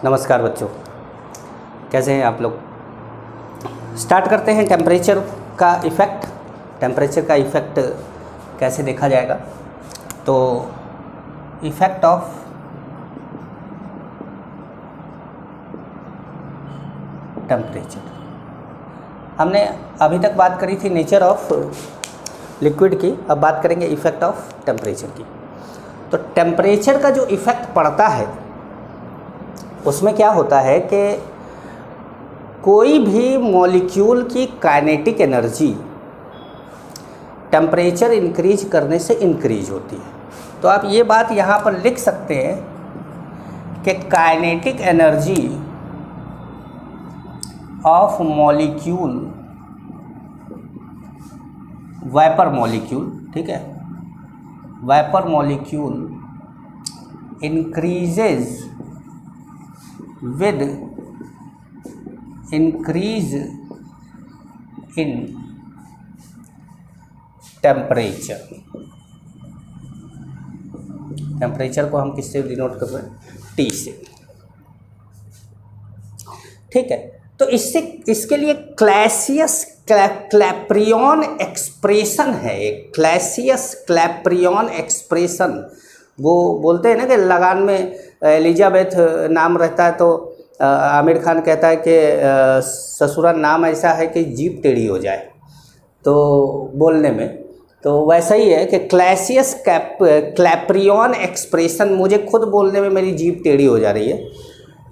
नमस्कार बच्चों, कैसे हैं आप लोग। स्टार्ट करते हैं टेम्परेचर का इफ़ेक्ट। टेम्परेचर का इफ़ेक्ट कैसे देखा जाएगा। तो इफ़ेक्ट ऑफ टेम्परेचर, हमने अभी तक बात करी थी नेचर ऑफ लिक्विड की, अब बात करेंगे इफ़ेक्ट ऑफ टेम्परेचर की। तो टेम्परेचर का जो इफ़ेक्ट पड़ता है उसमें क्या होता है कि कोई भी मॉलिक्यूल की काइनेटिक एनर्जी टेम्परेचर इंक्रीज करने से इंक्रीज होती है। तो आप ये बात यहाँ पर लिख सकते हैं कि kinetic energy of molecule, vapour molecule, ठीक है, vapour molecule increases with increase in temperature। Temperature को हम किससे डिनोट कर रहे हैं? T से, ठीक है। तो इससे इसके लिए क्लैसियस क्लैप्रियन एक्सप्रेशन है, एक क्लैसियस क्लैप्रियन एक्सप्रेशन। वो बोलते हैं ना कि लगान में एलिजाबेथ नाम रहता है तो आमिर खान कहता है कि ससुरा नाम ऐसा है कि जीभ टेढ़ी हो जाए, तो बोलने में तो वैसा ही है कि क्लैसियस क्लैप्रियन एक्सप्रेशन, मुझे खुद बोलने में मेरी जीभ टेढ़ी हो जा रही है।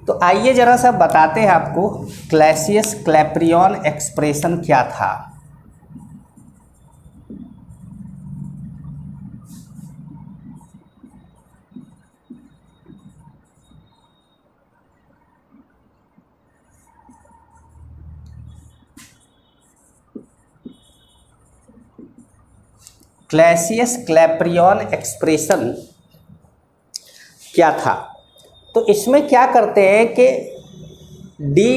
तो आइए ज़रा सा बताते हैं आपको क्लैसियस क्लैप्रियन एक्सप्रेशन क्या था। क्लैसियस क्लैप्रियन एक्सप्रेशन क्या था? तो इसमें क्या करते हैं कि D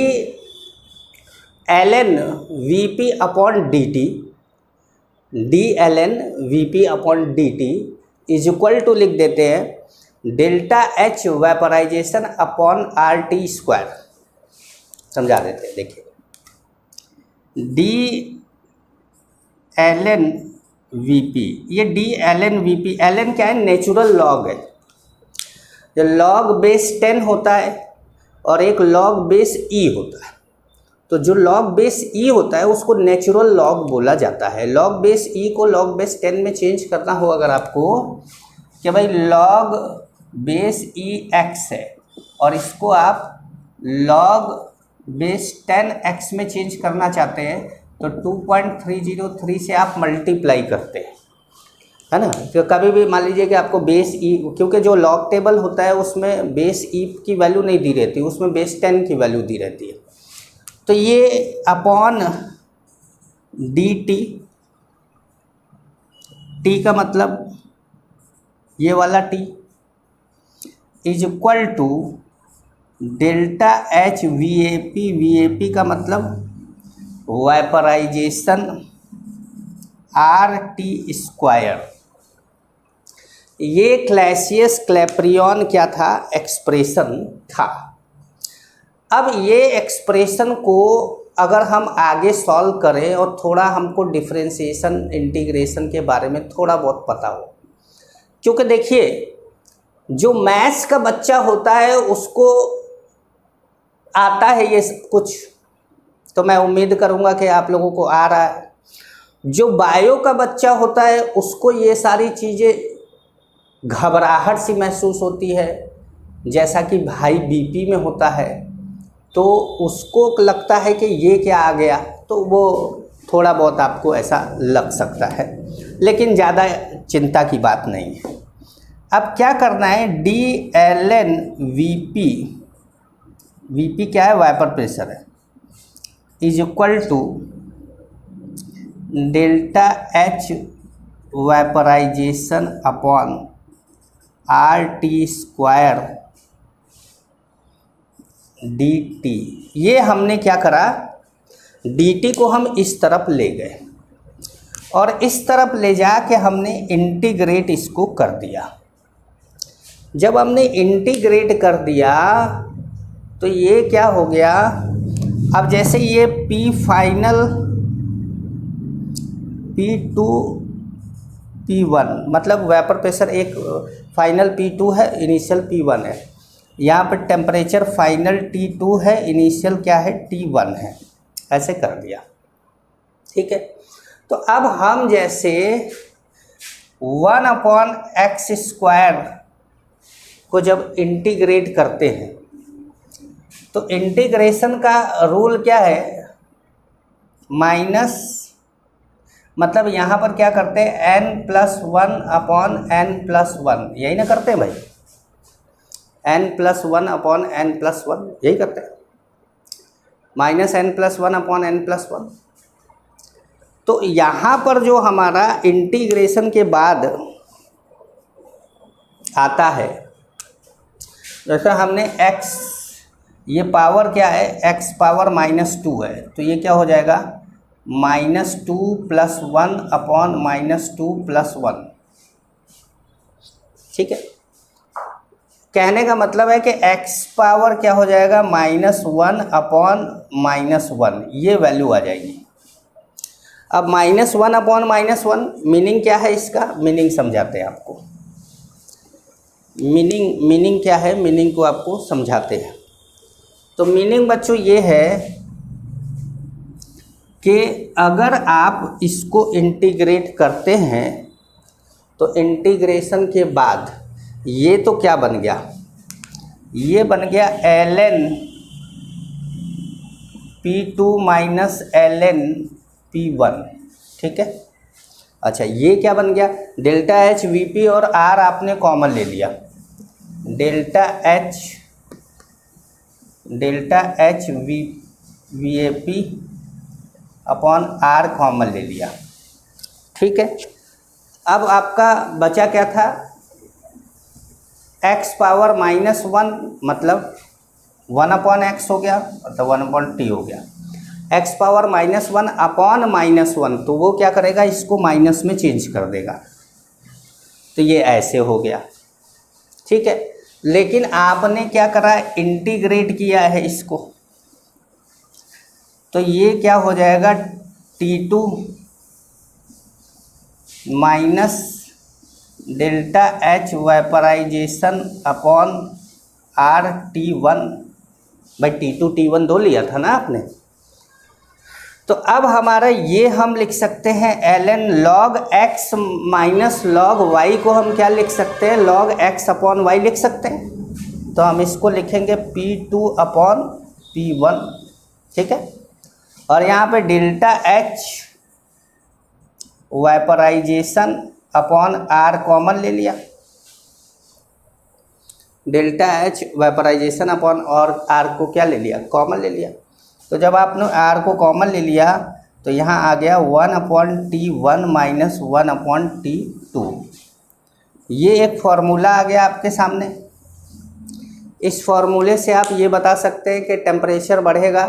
L N V P upon D T, D L N V P upon D T is equal to लिख देते हैं delta H vaporisation upon R T square. समझा देते हैं, देखिए D L N V P, ये D L N V P, L N क्या है? नेचुरल लॉग है। जो लॉग बेस 10 होता है और एक लॉग बेस ई होता है। तो जो लॉग बेस ई होता है उसको नेचुरल लॉग बोला जाता है। लॉग बेस ई को लॉग बेस 10 में चेंज करना हो अगर आपको, कि भाई लॉग बेस ई एक्स है और इसको आप लॉग बेस 10 एक्स में चेंज करना चाहते हैं, तो 2.303 से आप मल्टीप्लाई करते हैं, है ना। तो कभी भी मान लीजिए कि आपको बेस ई, क्योंकि जो लॉग टेबल होता है उसमें बेस ई की वैल्यू नहीं दी रहती, उसमें बेस 10 की वैल्यू दी रहती है। तो ये अपॉन डी टी, टी का मतलब ये वाला T is equal to delta H V A P, V A P का मतलब वेपराइजेशन आर टी स्क्वायर। ये क्लैसियस क्लैप्रियन क्या था? एक्सप्रेशन था। अब ये एक्सप्रेशन को अगर हम आगे सॉल्व करें और थोड़ा हमको डिफरेंशिएशन इंटीग्रेशन के बारे में थोड़ा बहुत पता हो, क्योंकि देखिए जो मैथ्स का बच्चा होता है उसको आता है ये कुछ, तो मैं उम्मीद करूंगा कि आप लोगों को आ रहा है। जो बायो का बच्चा होता है उसको ये सारी चीज़ें घबराहट सी महसूस होती है, जैसा कि भाई बीपी में होता है, तो उसको लगता है कि ये क्या आ गया, तो वो थोड़ा बहुत आपको ऐसा लग सकता है, लेकिन ज़्यादा चिंता की बात नहीं है। अब क्या करना है? D L N V P, V P क्या है? वेपर प्रेशर है, is equal to delta H vaporisation upon R T square D T. ये हमने क्या करा? डी टी को हम इस तरफ ले गए और इस तरफ ले जाके हमने इंटीग्रेट इसको कर दिया। जब हमने इंटीग्रेट कर दिया तो ये क्या हो गया, अब जैसे ये P फाइनल P2 P1 मतलब वेपर प्रेशर एक फाइनल P2 है, इनिशियल P1 है। यहाँ पर टेम्परेचर फाइनल T2 है, इनिशियल क्या है T1 है। ऐसे कर दिया, ठीक है। तो अब हम जैसे 1/x² को जब इंटीग्रेट करते हैं तो इंटीग्रेशन का रूल क्या है, माइनस, मतलब यहाँ पर क्या करते हैं n+1/n+1, यही ना करते हैं भाई, n+1/n+1 यही करते हैं, -n+1/n+1। तो यहाँ पर जो हमारा इंटीग्रेशन के बाद आता है, जैसे हमने x, ये पावर क्या है, x पावर -2 है, तो ये क्या हो जाएगा -2 + 1/-2 + 1, ठीक है। कहने का मतलब है कि x पावर क्या हो जाएगा -1/-1, ये वैल्यू आ जाएगी। अब -1/-1 मीनिंग क्या है इसका, मीनिंग समझाते हैं आपको। मीनिंग क्या है, मीनिंग को आपको समझाते हैं। तो मीनिंग बच्चों ये है कि अगर आप इसको इंटीग्रेट करते हैं तो इंटीग्रेशन के बाद ये तो क्या बन गया, ये बन गया ln P2 - ln P1, ठीक है। अच्छा, ये क्या बन गया, ΔH Vp और R आपने कॉमन ले लिया, ΔH Vap upon R common ले लिया, ठीक है। अब आपका बचा क्या था, x पावर -1 मतलब 1/x हो गया, मतलब 1/t हो गया। x पावर -1/-1, तो वो क्या करेगा, इसको माइनस में चेंज कर देगा, तो ये ऐसे हो गया, ठीक है। लेकिन आपने क्या करा, इंटीग्रेट किया है इसको, तो ये क्या हो जाएगा T2 minus ΔH vaporisation upon R T1 भाई, T1 दो लिया था ना आपने। तो अब हमारा ये हम लिख सकते हैं ln log x minus log y को हम क्या लिख सकते हैं, log x/y लिख सकते हैं। तो हम इसको लिखेंगे P2/P1, ठीक है। और यहाँ पे ΔH vaporisation upon R common ले लिया, ΔH वेपराइजेशन अपॉन और R को क्या ले लिया, कॉमन ले लिया। तो जब आपने R को कॉमन ले लिया तो यहाँ आ गया 1/T1 - 1/T2। ये एक फार्मूला आ गया आपके सामने। इस फार्मूले से आप ये बता सकते हैं कि टेम्परेचर बढ़ेगा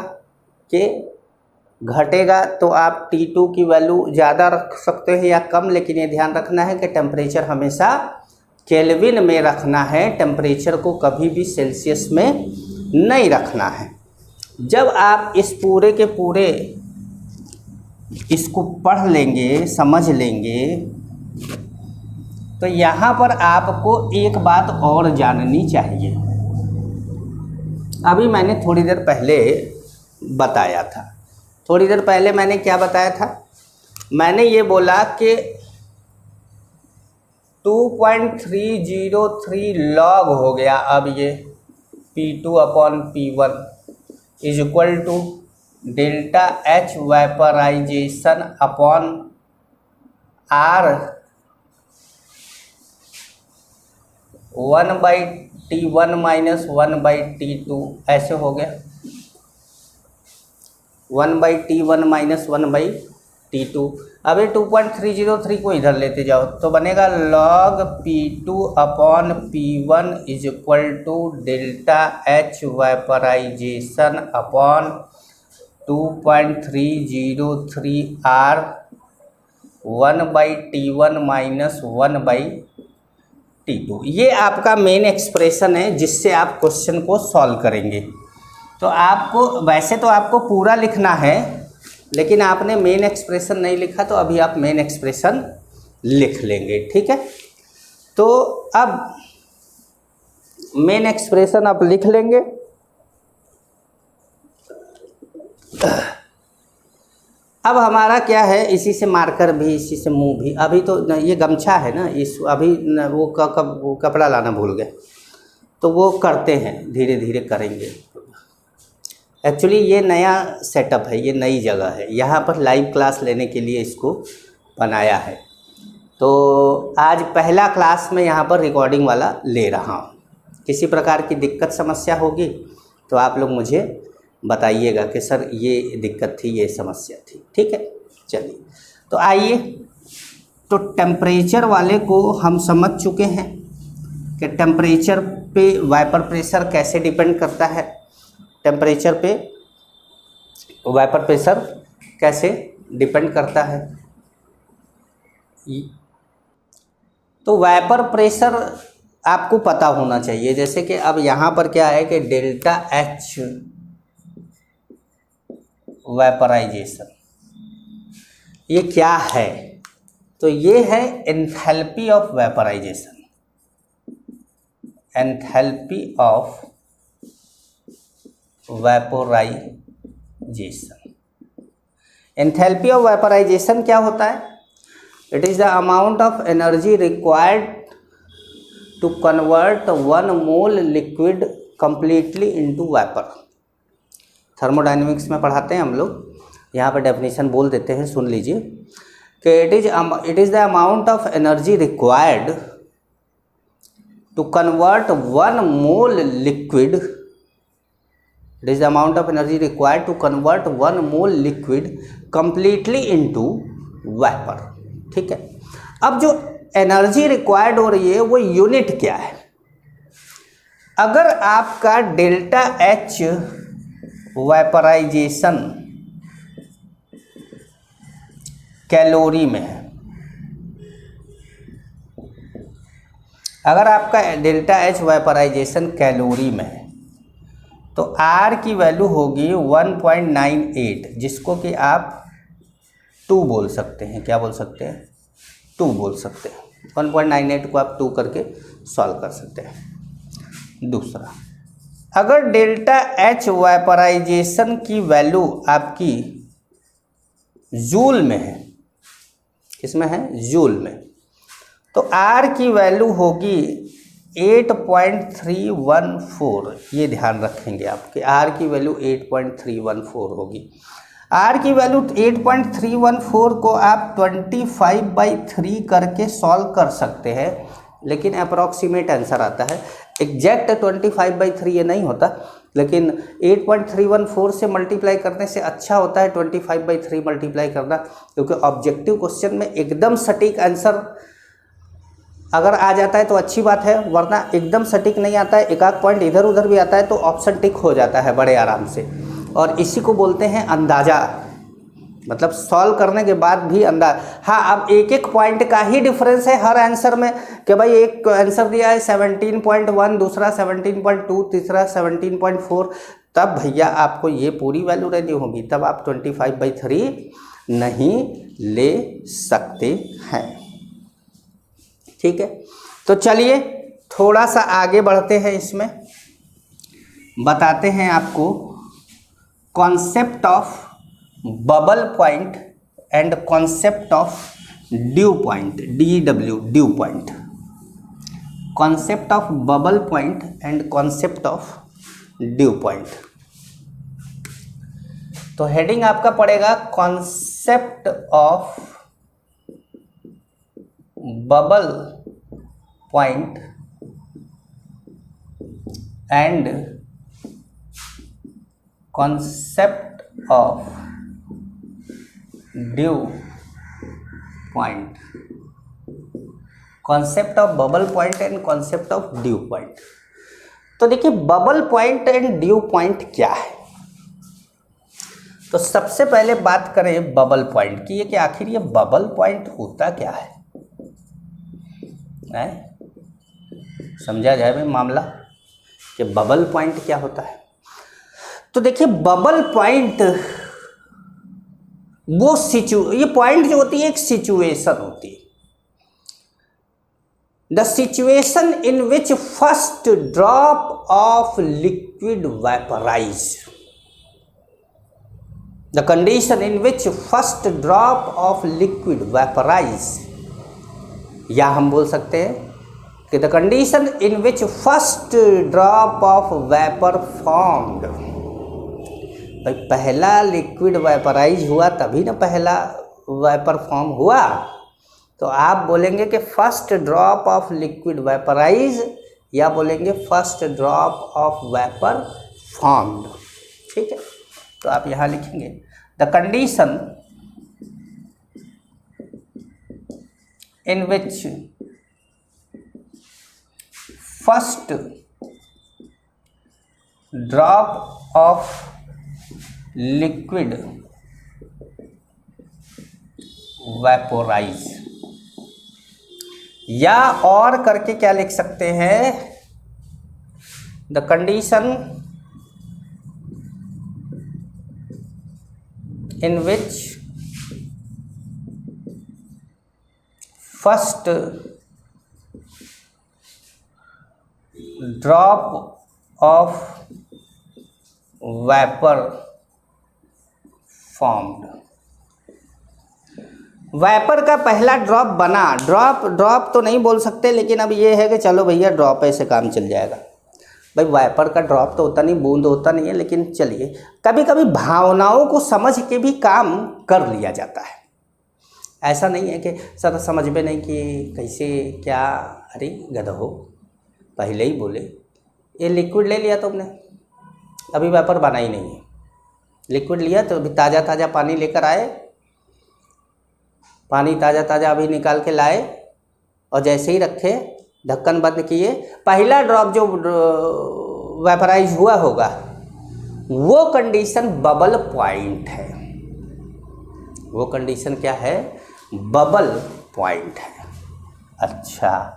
कि घटेगा, तो आप T2 की वैल्यू ज़्यादा रख सकते हैं या कम, लेकिन ये ध्यान रखना है कि टेम्परेचर हमेशा केल्विन में रखना है, टेम्परेचर को कभी भी सेल्सियस में नहीं रखना है। जब आप इस पूरे के पूरे इसको पढ़ लेंगे, समझ लेंगे, तो यहाँ पर आपको एक बात और जाननी चाहिए। अभी मैंने थोड़ी देर पहले बताया था, थोड़ी देर पहले मैंने क्या बताया था, मैंने ये बोला कि 2.303 लॉग हो गया। अब ये P2/P1 is equal to ΔH vaporisation upon R 1/T1 - 1/T2, ऐसे हो गया 1/T1 - 1/T2। अब ये 2.303 को इधर लेते जाओ तो बनेगा log P2/P1 is equal to ΔH vaporisation upon 2.303 R 1/T1 - 1/T2। ये आपका मेन एक्सप्रेशन है जिससे आप क्वेश्चन को सॉल्व करेंगे। तो आपको वैसे तो आपको पूरा लिखना है, लेकिन आपने मेन एक्सप्रेशन नहीं लिखा, तो अभी आप मेन एक्सप्रेशन लिख लेंगे, ठीक है। तो अब मेन एक्सप्रेशन आप लिख लेंगे। अब हमारा क्या है, इसी से मार्कर भी, इसी से मुंह भी, अभी तो ये गमछा है ना, इस अभी वो वो कपड़ा लाना भूल गए, तो वो करते हैं, धीरे धीरे करेंगे। एक्चुअली ये नया सेटअप है, ये नई जगह है, यहाँ पर लाइव क्लास लेने के लिए इसको बनाया है। तो आज पहला क्लास में यहाँ पर रिकॉर्डिंग वाला ले रहा हूँ। किसी प्रकार की दिक्कत समस्या होगी तो आप लोग मुझे बताइएगा कि सर ये दिक्कत थी, ये समस्या थी, ठीक है। चलिए, तो आइए, तो टेम्परेचर वाले को हम समझ चुके हैं कि टेम्परेचर पे वाइपर प्रेशर कैसे डिपेंड करता है, टेम्परेचर पे वाइपर प्रेशर कैसे डिपेंड करता है। तो वाइपर प्रेशर आपको पता होना चाहिए, जैसे कि अब यहाँ पर क्या है कि डेल्टा एच वेपराइजेशन, ये क्या है, तो ये है enthalpy of vaporisation, enthalpy of vaporisation. Enthalpy of vaporisation क्या होता है? It is the amount of energy required to convert 1 mole liquid completely into vapour. Thermodynamics में पढ़ाते हैं हम लोग, यहाँ पर डेफिनेशन बोल देते हैं, सुन लीजिए कि it is the amount of energy required to convert 1 mole liquid, it is the amount of energy required to convert 1 mole liquid completely into vapour, ठीक है। अब जो एनर्जी रिक्वायर्ड हो रही है वो यूनिट क्या है? अगर आपका डेल्टा एच वेपराइजेशन कैलोरी में है, अगर आपका डेल्टा एच वेपराइजेशन कैलोरी में है, तो आर की वैल्यू होगी 1.98, जिसको कि आप 2 बोल सकते हैं। क्या बोल सकते हैं? 2 बोल सकते हैं। 1.98 को आप 2 करके सॉल्व कर सकते हैं। दूसरा, अगर डेल्टा एच वेपराइजेशन की वैल्यू आपकी जूल में है, किसमें है? जूल में, तो आर की वैल्यू होगी 8.314। ये ध्यान रखेंगे आप कि आर की वैल्यू 8.314 होगी। आर की वैल्यू 8.314 को आप 25/3 करके सॉल्व कर सकते हैं, लेकिन अप्रॉक्सीमेट आंसर आता है। एग्जैक्ट 25/3 ये नहीं होता, लेकिन 8.314 से मल्टीप्लाई करने से अच्छा होता है 25/3 मल्टीप्लाई करना, क्योंकि ऑब्जेक्टिव क्वेश्चन में एकदम सटीक आंसर अगर आ जाता है तो अच्छी बात है, वरना एकदम सटीक नहीं आता है, एक आध पॉइंट इधर उधर भी आता है तो ऑप्शन टिक हो जाता है बड़े आराम से, और इसी को बोलते हैं अंदाज़ा, मतलब सॉल्व करने के बाद भी अंदाज। हाँ, अब एक एक पॉइंट का ही डिफरेंस है हर आंसर में, कि भाई एक आंसर दिया है 17.1, दूसरा 17.2, तीसरा 17.4, तब भैया आपको ये पूरी वैल्यू रहनी होगी, तब आप 25/3 नहीं ले सकते हैं, ठीक है। तो चलिए थोड़ा सा आगे बढ़ते हैं, इसमें बताते हैं आपको concept of bubble point and concept of due point, DW, due point, concept of bubble point and concept of due point. तो हेडिंग आपका पड़ेगा concept of bubble point and concept of due point, concept of bubble point and concept of due point. तो देखिए bubble point and due point क्या है। तो सबसे पहले बात करें बबल पॉइंट की, कि आखिर ये बबल पॉइंट होता क्या है? समझा जाए भाई मामला कि बबल पॉइंट क्या होता है। तो देखिए बबल पॉइंट वो ये पॉइंट जो होती है एक सिचुएशन होती है, the situation in which first drop of liquid vaporise, the condition in which first drop of liquid vaporise, या हम बोल सकते हैं कि the condition in which first drop of vapour formed. भाई पहला लिक्विड वेपराइज हुआ तभी ना पहला वेपर फॉर्म हुआ, तो आप बोलेंगे कि first drop of liquid vaporise या बोलेंगे first drop of vapour formed. ठीक है, तो आप यहाँ लिखेंगे the condition in which first drop of liquid vaporize, या और करके क्या लिख सकते हैं, the condition in which first drop of vapour formed. Vapour का पहला ड्रॉप बना, ड्रॉप तो नहीं बोल सकते, लेकिन अब ये है कि चलो भैया ड्रॉप ऐसे काम चल जाएगा। भाई वेपर का ड्रॉप तो होता नहीं, बूंद होता नहीं है, लेकिन चलिए कभी कभी भावनाओं को समझ के भी काम कर लिया जाता है। ऐसा नहीं है कि सर समझ में नहीं कि कैसे क्या, अरे गधो पहले ही बोले ये लिक्विड ले लिया तुमने, अभी वेपर बना ही नहीं है। लिक्विड लिया तो अभी ताज़ा ताज़ा पानी लेकर आए, पानी ताज़ा ताज़ा अभी निकाल के लाए और जैसे ही रखे ढक्कन बंद किए, पहला ड्रॉप जो वेपराइज हुआ होगा वो कंडीशन बबल पॉइंट है। वो कंडीशन क्या है, बबल पॉइंट है। अच्छा,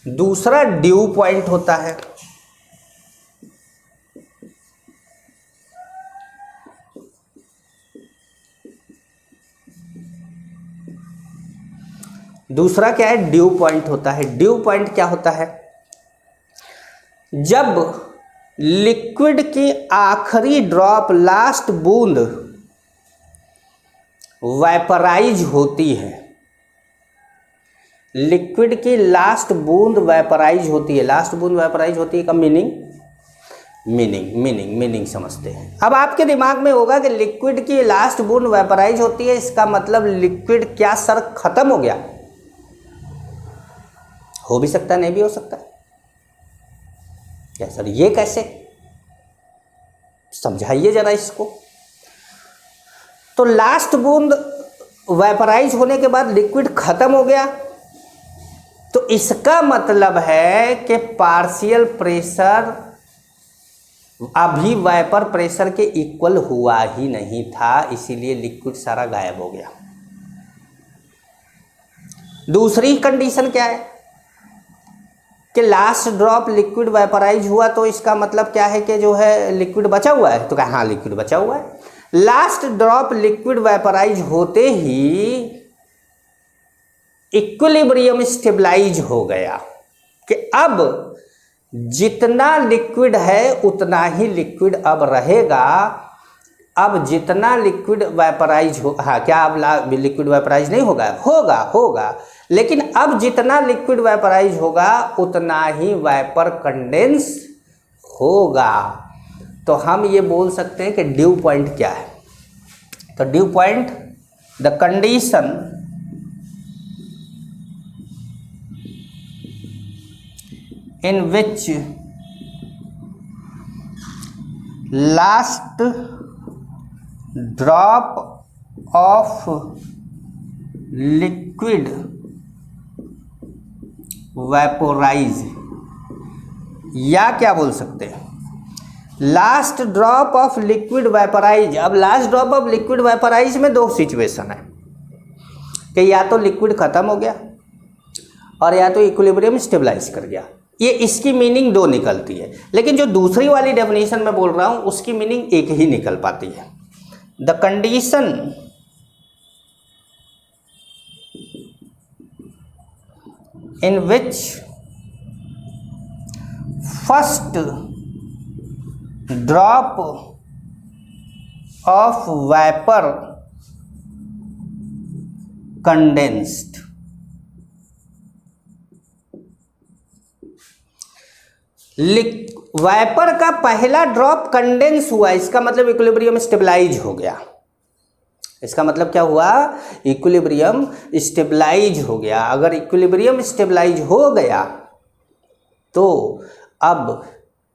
दूसरा ड्यू पॉइंट होता है। दूसरा क्या है, ड्यू पॉइंट होता है। ड्यू पॉइंट क्या होता है, जब लिक्विड की आखिरी ड्रॉप लास्ट बूंद वेपराइज होती है, लिक्विड की लास्ट बूंद वेपराइज होती है। लास्ट बूंद वेपराइज होती है का मीनिंग समझते हैं। अब आपके दिमाग में होगा कि लिक्विड की लास्ट बूंद वेपराइज होती है, इसका मतलब लिक्विड क्या सर खत्म हो गया? हो भी सकता है, नहीं भी हो सकता। क्या सर ये कैसे, समझाइए जरा इसको। तो लास्ट बूंद वेपराइज होने के बाद लिक्विड खत्म हो गया, तो इसका मतलब है कि पार्शियल प्रेशर अभी वेपर प्रेशर के इक्वल हुआ ही नहीं था, इसीलिए लिक्विड सारा गायब हो गया। दूसरी कंडीशन क्या है कि लास्ट ड्रॉप लिक्विड वेपराइज हुआ, तो इसका मतलब क्या है कि जो है लिक्विड बचा हुआ है, तो क्या हाँ लिक्विड बचा हुआ है। लास्ट ड्रॉप लिक्विड वेपराइज होते ही इक्विलिब्रियम स्टेबलाइज हो गया कि अब जितना लिक्विड है उतना ही लिक्विड अब रहेगा। अब जितना लिक्विड वेपराइज हो, हाँ क्या अब लिक्विड वेपराइज नहीं होगा? होगा, लेकिन अब जितना लिक्विड वेपराइज होगा उतना ही वेपर कंडेंस होगा। तो हम ये बोल सकते हैं कि ड्यू पॉइंट क्या है। तो dew point, the condition in which last drop of liquid vaporize, या क्या बोल सकते हैं, last drop of liquid vaporize. अब last drop of liquid vaporize में दो सिचुएशन है कि या तो लिक्विड खत्म हो गया और या तो इक्विलिब्रियम स्टेबलाइज कर गया। ये इसकी मीनिंग दो निकलती है, लेकिन जो दूसरी वाली डेफिनेशन मैं बोल रहा हूँ उसकी मीनिंग एक ही निकल पाती है। The condition in which first drop of vapour condensed, vapour का पहला ड्रॉप कंडेंस हुआ, इसका मतलब इक्विलिब्रियम स्टेबलाइज हो गया। इसका मतलब क्या हुआ? इक्विलिब्रियम स्टेबलाइज हो गया। अगर इक्विलिब्रियम स्टेबलाइज हो गया तो अब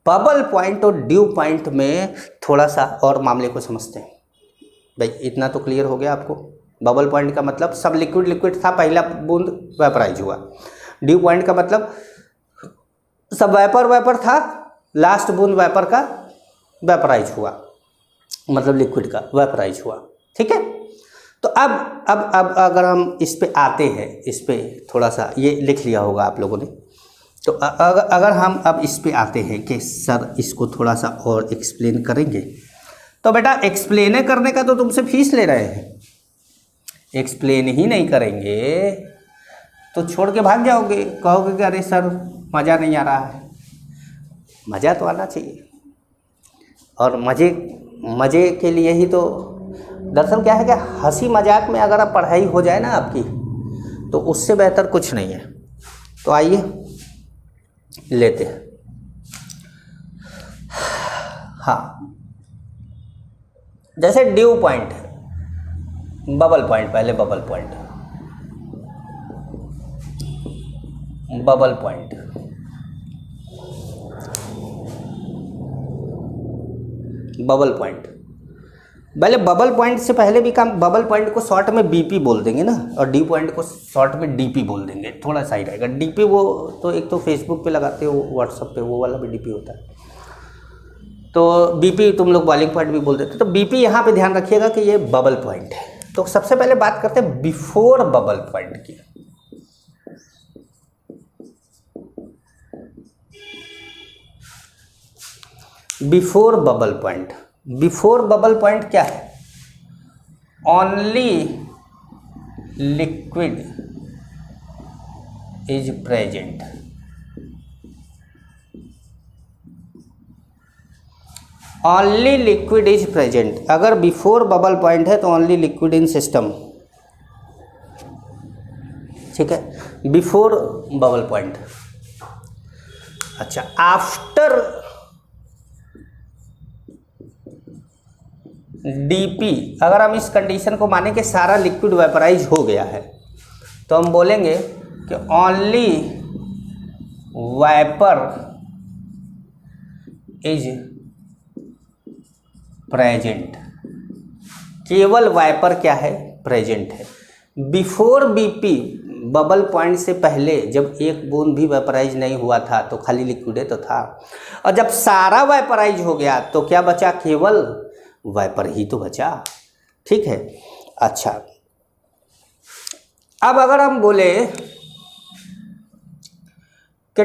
बबल पॉइंट और ड्यू पॉइंट में थोड़ा सा और मामले को समझते हैं। भाई इतना तो क्लियर हो गया आपको। बबल पॉइंट का मतलब सब लिक्विड लिक्विड था, पहला बूंद वेपराइज हुआ। ड्यू पॉइंट का मतलब सब वेपर वेपर था, लास्ट बूंद वेपर का वेपराइज हुआ, मतलब लिक्विड का वेपराइज हुआ। ठीक है, तो अब अगर हम इस पे आते हैं, इस पे थोड़ा सा ये लिख लिया होगा आप लोगों ने, तो अगर हम अब इस पे आते हैं कि सर इसको थोड़ा सा और एक्सप्लेन करेंगे, तो बेटा एक्सप्लेन करने का तो तुमसे फीस ले रहे हैं, एक्सप्लेन ही नहीं करेंगे तो छोड़ के भाग जाओगे, कहोगे कि अरे सर मज़ा नहीं आ रहा है। मज़ा तो आना चाहिए, और मज़े के लिए ही तो दरअसल क्या है कि हंसी मजाक में अगर आप पढ़ाई हो जाए ना आपकी, तो उससे बेहतर कुछ नहीं है। तो आइए लेते हैं। हाँ, जैसे ड्यू पॉइंट, बबल पॉइंट, पहले bubble point, bubble point, bubble point, पहले बबल पॉइंट से पहले भी काम, बबल पॉइंट को शॉर्ट में बीपी बोल देंगे ना, और डी पॉइंट को शॉर्ट में डीपी बोल देंगे, थोड़ा सही रहेगा। डीपी वो तो एक तो फेसबुक पे लगाते हो, व्हाट्सएप पे, वो वाला भी डीपी होता है। तो बीपी तुम लोग बॉइलिंग पॉइंट भी बोल देते, तो बीपी यहाँ पे ध्यान रखिएगा कि ये बबल पॉइंट है। तो सबसे पहले बात करते हैं बिफोर बबल पॉइंट की। Before bubble point, before bubble point क्या है? Only liquid is present, only liquid is present. अगर बिफोर बबल पॉइंट है तो ओनली लिक्विड इन सिस्टम, ठीक है, बिफोर बबल पॉइंट। अच्छा, आफ्टर डीपी, अगर हम इस कंडीशन को माने कि सारा लिक्विड वेपराइज हो गया है, तो हम बोलेंगे कि ओनली वेपर इज प्रेजेंट, केवल वाइपर क्या है? प्रेजेंट है। बिफोर बीपी, बबल पॉइंट से पहले जब एक बूंद भी वेपराइज नहीं हुआ था तो खाली लिक्विड तो था, और जब सारा वेपराइज हो गया तो क्या बचा? केवल वाइपर ही तो बचा। ठीक है, अच्छा, अब अगर हम बोले कि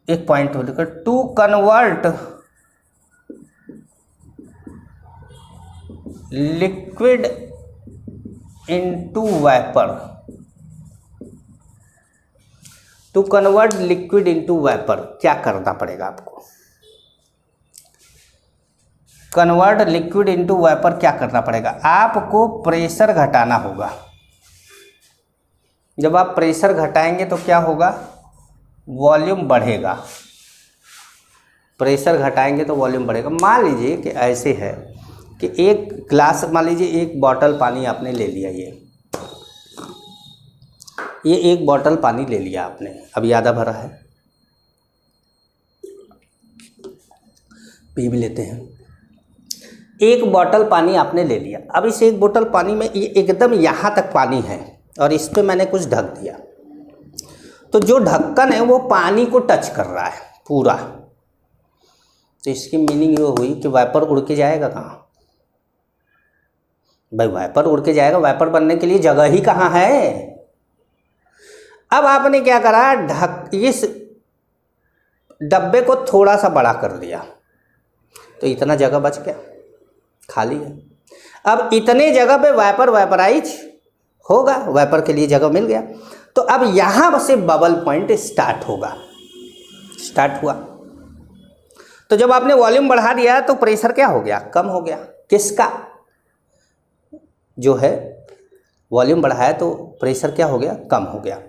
एक पॉइंट बोले to convert liquid into vapour, to convert liquid into vapour क्या करना पड़ेगा आपको? कन्वर्ट लिक्विड इनटू वाइपर क्या करना पड़ेगा? आपको प्रेशर घटाना होगा। जब आप प्रेशर घटाएंगे तो क्या होगा? वॉल्यूम बढ़ेगा। प्रेशर घटाएंगे तो वॉल्यूम बढ़ेगा। मान लीजिए कि ऐसे है कि एक ग्लास, मान लीजिए एक बॉटल पानी आपने ले लिया, ये एक बॉटल पानी ले लिया आपने, अभी आधा भरा है, पी भी लेते हैं। एक बोतल पानी आपने ले लिया। अब इस एक बोतल पानी में ये एकदम यहाँ तक पानी है और इस पे मैंने कुछ ढक दिया, तो जो ढक्कन है वो पानी को टच कर रहा है पूरा। तो इसकी मीनिंग ये हुई कि वाइपर उड़ के जाएगा कहाँ? भाई वाइपर उड़ के जाएगा, वाइपर बनने के लिए जगह ही कहाँ है? अब आपने क्या करा, इस डब्बे को थोड़ा सा बड़ा कर दिया तो इतना जगह बच गया, खाली है। अब इतने जगह पे वाइपर वाइपराइज होगा, वाइपर के लिए जगह मिल गया। तो अब यहाँ से बबल पॉइंट स्टार्ट होगा, स्टार्ट हुआ। तो जब आपने वॉल्यूम बढ़ा दिया तो प्रेशर क्या हो गया, कम हो गया। किसका, जो है वॉल्यूम बढ़ाया तो प्रेशर क्या हो गया, कम हो गया,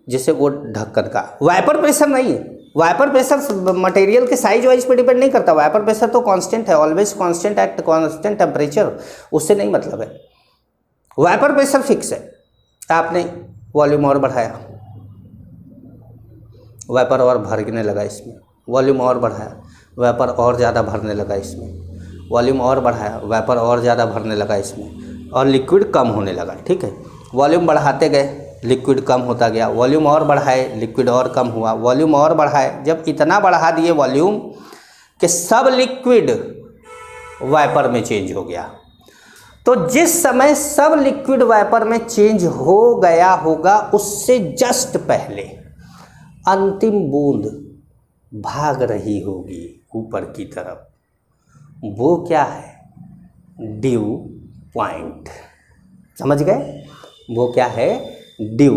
जिससे वो ढक्कन का। वाइपर प्रेशर नहीं, वाइपर प्रेशर मटेरियल के साइज वाइज पे डिपेंड नहीं करता। वाइपर प्रेशर तो कांस्टेंट है, always constant at constant temperature, उससे नहीं मतलब है। वाइपर प्रेशर फिक्स है। आपने वॉल्यूम और बढ़ाया, वाइपर और भरने लगा इसमें, वॉल्यूम और बढ़ाया, वाइपर और ज़्यादा भरने लगा इसमें, वॉल्यूम और बढ़ाया, वाइपर और ज़्यादा भरने लगा इसमें, और लिक्विड कम होने लगा। ठीक है, वॉल्यूम बढ़ाते गए, लिक्विड कम होता गया, वॉल्यूम और बढ़ाए, लिक्विड और कम हुआ, वॉल्यूम और बढ़ाए। जब इतना बढ़ा दिए वॉल्यूम कि सब लिक्विड वाइपर में चेंज हो गया, तो जिस समय सब लिक्विड वाइपर में चेंज हो गया होगा उससे जस्ट पहले अंतिम बूंद भाग रही होगी ऊपर की तरफ, वो क्या है, ड्यू पॉइंट। समझ गए, वो क्या है, ड्यू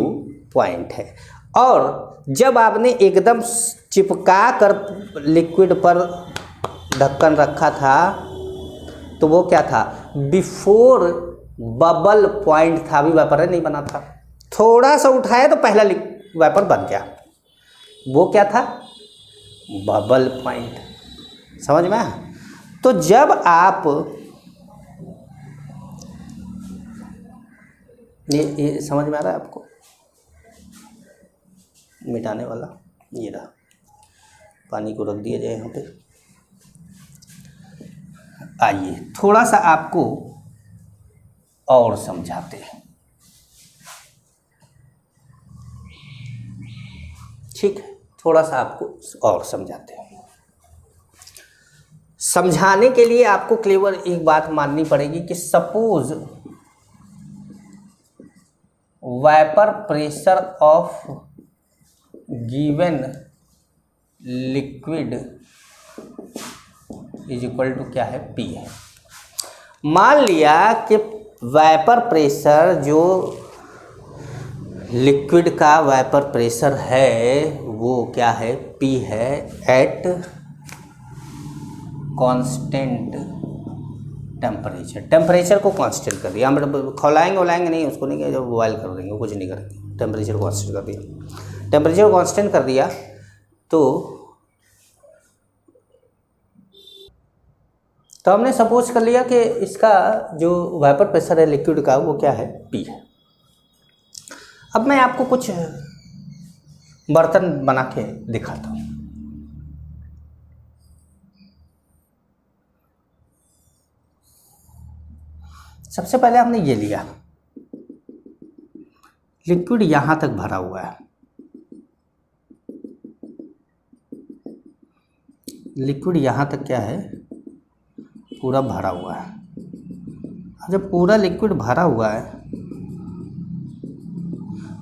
पॉइंट है। और जब आपने एकदम चिपका कर लिक्विड पर ढक्कन रखा था तो वो क्या था, बिफोर बबल पॉइंट था, अभी वाइपर नहीं बना था। थोड़ा सा उठाया तो पहला वाइपर बन गया, वो क्या था, बबल पॉइंट। समझ में आया? तो जब आप ये समझ में आ रहा है आपको, मिटाने वाला ये रहा, पानी को रख दिया जाए यहाँ पे। आइए थोड़ा सा आपको और समझाते हैं। ठीक है, थोड़ा सा आपको और समझाते हैं। समझाने के लिए आपको क्लेवर एक बात माननी पड़ेगी कि suppose vapour pressure of given liquid is equal to क्या है, पी है। मान लिया कि वाइपर प्रेशर, जो लिक्विड का वाइपर प्रेशर है वो क्या है, पी है, एट कांस्टेंट टेम्परेचर। टेम्परेचर को कांस्टेंट कर दिया, हम खौलाएंगे वलाएंगे नहीं उसको, नहीं, जब बॉयल कर देंगे कुछ नहीं करेंगे, टेम्परेचर कांस्टेंट कर दिया। टेम्परेचर कांस्टेंट कर दिया तो हमने सपोज कर लिया कि इसका जो वाइपर प्रेशर है लिक्विड का वो क्या है, पी है। अब मैं आपको कुछ बर्तन बना के दिखाता हूँ। सबसे पहले हमने ये लिया, लिक्विड यहाँ तक भरा हुआ है, लिक्विड यहाँ तक क्या है, पूरा भरा हुआ है। जब पूरा लिक्विड भरा हुआ है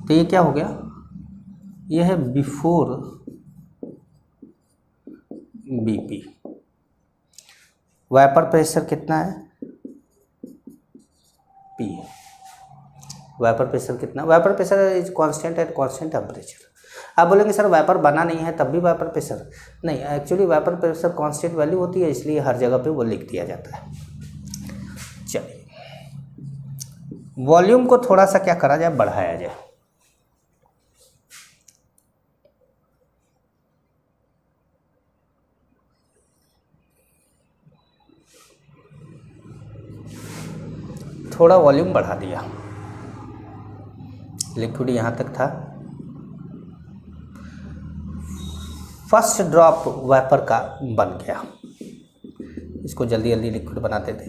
तो ये क्या हो गया, ये है बिफोर बीपी। वाइपर प्रेशर कितना है, पी है। वाइपर प्रेशर कितना, vapour pressure is constant at constant temperature. आप बोलेंगे सर वाइपर बना नहीं है तब भी वाइपर प्रेशर, नहीं, actually vapour pressure constant value होती है, इसलिए हर जगह पे वो लिख दिया जाता है। चलिए वॉल्यूम को थोड़ा सा क्या करा जाए, बढ़ाया जाए। थोड़ा वॉल्यूम बढ़ा दिया, लिक्विड यहाँ तक था, फर्स्ट ड्रॉप वाइपर का बन गया। इसको जल्दी जल्दी लिक्विड बनाते थे,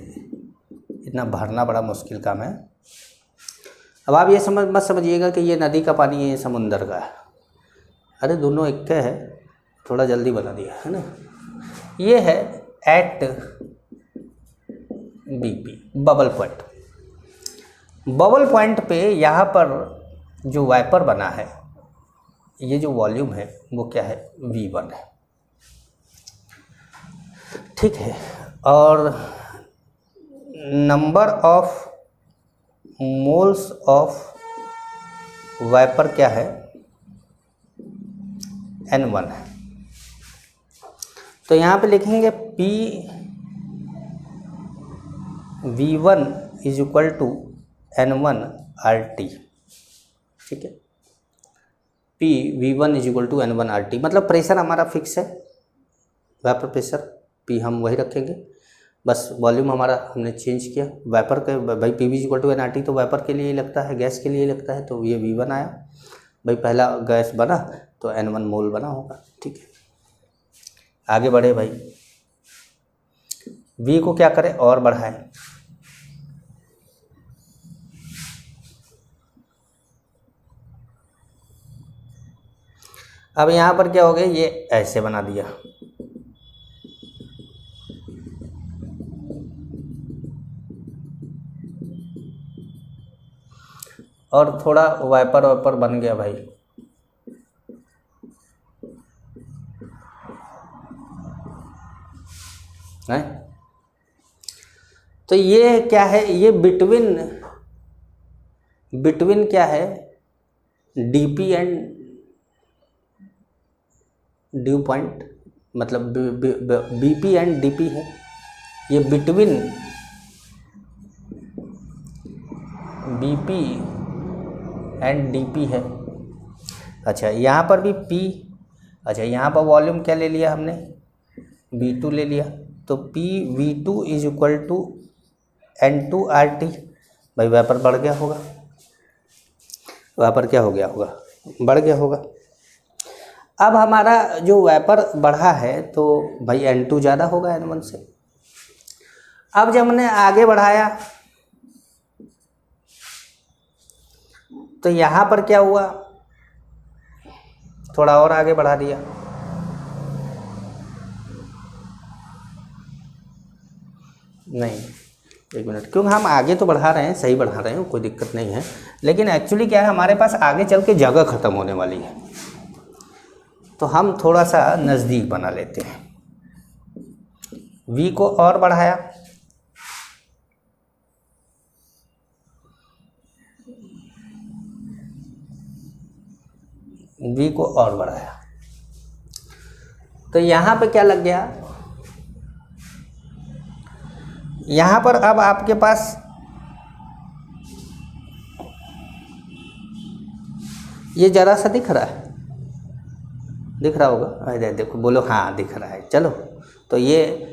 इतना भरना बड़ा मुश्किल काम है। अब आप ये मत समझिएगा कि ये नदी का पानी है, ये समुंदर का है, अरे दोनों एक है, थोड़ा जल्दी बना दिया है ना। ये है at BP, bubble point. Bubble point पे यहाँ पर जो वाइपर बना है ये जो वॉल्यूम है वो क्या है, V1 है, ठीक है। और number of moles of vapour क्या है, N1 है। तो यहाँ पे लिखेंगे P V1 is equal to N1 RT, ठीक है। P V1 is equal to N1 RT, मतलब प्रेशर हमारा फिक्स है, वेपर प्रेशर P हम वही रखेंगे, बस वॉल्यूम हमारा हमने चेंज किया। वेपर के भाई P V is equal to NRT तो वेपर के लिए ही लगता है, गैस के लिए लगता है, तो ये V1 आया भाई, पहला गैस बना तो N1 मोल बना होगा, ठीक है। आगे बढ़े भाई, V को क्या करें और बढ़ाएं, अब यहाँ पर क्या हो गया, ये ऐसे बना दिया, और थोड़ा वाइपर वाइपर बन गया भाई, है। तो ये क्या है, ये बिटवीन क्या है, डीपी एंड ड्यू पॉइंट, मतलब बीपी एंड डीपी है, ये बिटवीन बीपी एंड डीपी है। अच्छा यहाँ पर भी P, अच्छा यहाँ पर वॉल्यूम क्या ले लिया हमने, V2 ले लिया, तो P V2 is equal to N2 RT, भाई वेपर बढ़ गया होगा, वेपर क्या हो गया होगा, बढ़ गया होगा। अब हमारा जो वेपर बढ़ा है तो भाई N2 ज़्यादा होगा N1 से। अब जब हमने आगे बढ़ाया तो यहाँ पर क्या हुआ, थोड़ा और आगे बढ़ा दिया, नहीं एक मिनट, क्योंकि हम आगे तो बढ़ा रहे हैं, सही बढ़ा रहे हैं, कोई दिक्कत नहीं है, लेकिन एक्चुअली क्या है, हमारे पास आगे चल के जगह ख़त्म होने वाली है, तो हम थोड़ा सा नज़दीक बना लेते हैं। V को और बढ़ाया, V को और बढ़ाया, तो यहाँ पे क्या लग गया, यहाँ पर अब आपके पास ये जरा सा दिख रहा है, दिख रहा होगा, अरे देखो बोलो हाँ दिख रहा है, चलो। तो ये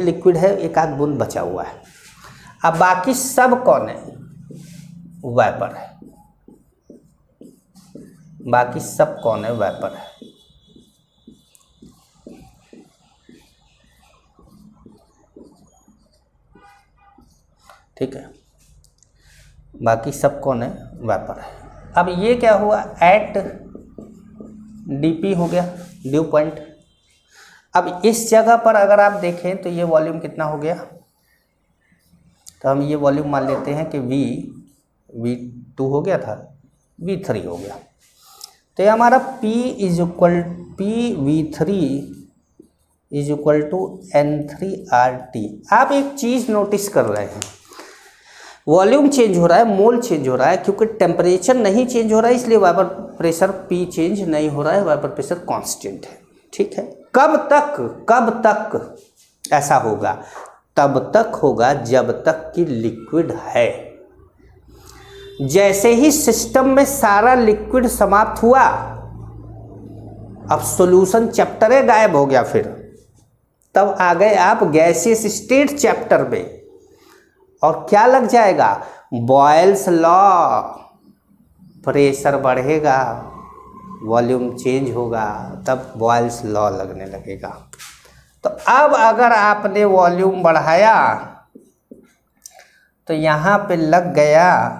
लिक्विड है, एक आध बूंद बचा हुआ है। अब बाकी सब कौन है, वेपर है, बाकी सब कौन है, वेपर है, ठीक है, बाकी सब कौन है, वेपर है। अब ये क्या हुआ, एट डीपी हो गया, ड्यू पॉइंट। अब इस जगह पर अगर आप देखें तो ये वॉल्यूम कितना हो गया, तो हम ये वॉल्यूम मान लेते हैं कि V2 हो गया था, V3 हो गया, तो ये हमारा P V3 is equal to N3RT। आप एक चीज़ नोटिस कर रहे हैं, वॉल्यूम चेंज हो रहा है, मोल चेंज हो रहा है, क्योंकि टेम्परेचर नहीं चेंज हो रहा है, इसलिए वेपर प्रेशर P चेंज नहीं हो रहा है, वेपर प्रेशर कांस्टेंट है, ठीक है। कब तक ऐसा होगा, तब तक होगा जब तक कि लिक्विड है। जैसे ही सिस्टम में सारा लिक्विड समाप्त हुआ, अब सॉल्यूशन चैप्टर गायब हो गया, फिर तब आ गए आप गैसियस स्टेट चैप्टर में, और क्या लग जाएगा, बॉयल्स लॉ, प्रेशर बढ़ेगा, वॉल्यूम चेंज होगा, तब बॉयल्स लॉ लगने लगेगा। तो अब अगर आपने वॉल्यूम बढ़ाया तो यहाँ पे लग गया,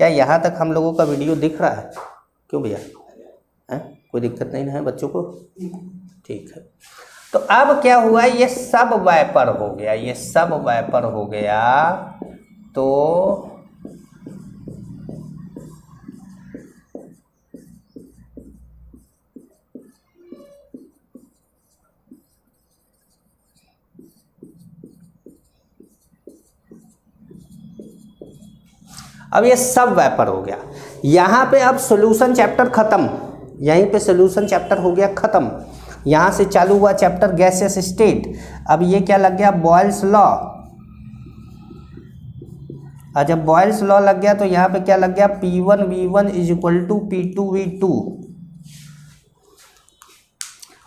क्या यहाँ तक हम लोगों का वीडियो दिख रहा है, क्यों भैया, है कोई दिक्कत नहीं है बच्चों को, ठीक है। तो अब क्या हुआ, ये सब वेपर हो गया, ये सब वेपर हो गया, तो अब ये सब वेपर हो गया। यहाँ पे अब सॉल्यूशन चैप्टर ख़त्म, यहीं पे सॉल्यूशन चैप्टर हो गया ख़त्म। यहाँ से चालू हुआ चैप्टर गैसेस स्टेट। अब ये क्या लग गया, बॉयल्स लॉ। और जब बॉयल्स लॉ लग गया तो यहाँ पे क्या लग गया, P1 V1 is equal to P2 V2।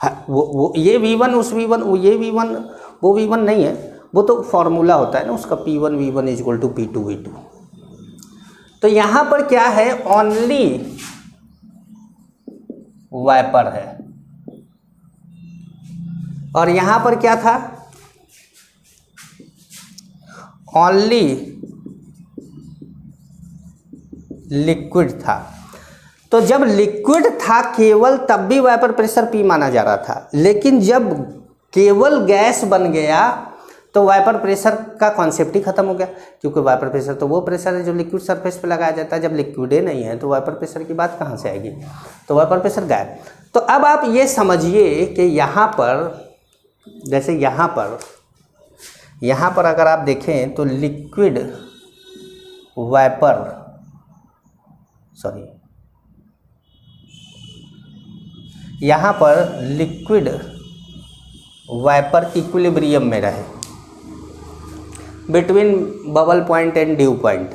हाँ, वो ये V1 उस V1, वो ये V1 वो V1 नहीं है, वो तो फॉर्मूला होता है ना उसका, P1 V1 is equal to P2 V2। तो यहाँ पर क्या है, ओनली वाइपर है। और यहाँ पर क्या था, ओनली लिक्विड था। तो जब लिक्विड था केवल तब भी वाइपर प्रेशर P माना जा रहा था, लेकिन जब केवल गैस बन गया तो वाइपर प्रेशर का कॉन्सेप्ट ही खत्म हो गया, क्योंकि वाइपर प्रेशर तो वो प्रेशर है जो लिक्विड सरफेस पे लगाया जाता है। जब लिक्विड ही नहीं है तो वाइपर प्रेशर की बात कहाँ से आएगी, तो वाइपर प्रेशर गायब। तो अब आप ये समझिए कि यहाँ पर, जैसे यहाँ पर अगर आप देखें तो लिक्विड वाइपर, सॉरी, यहाँ पर लिक्विड वाइपर इक्विलिब्रियम में रहे between bubble point and due point.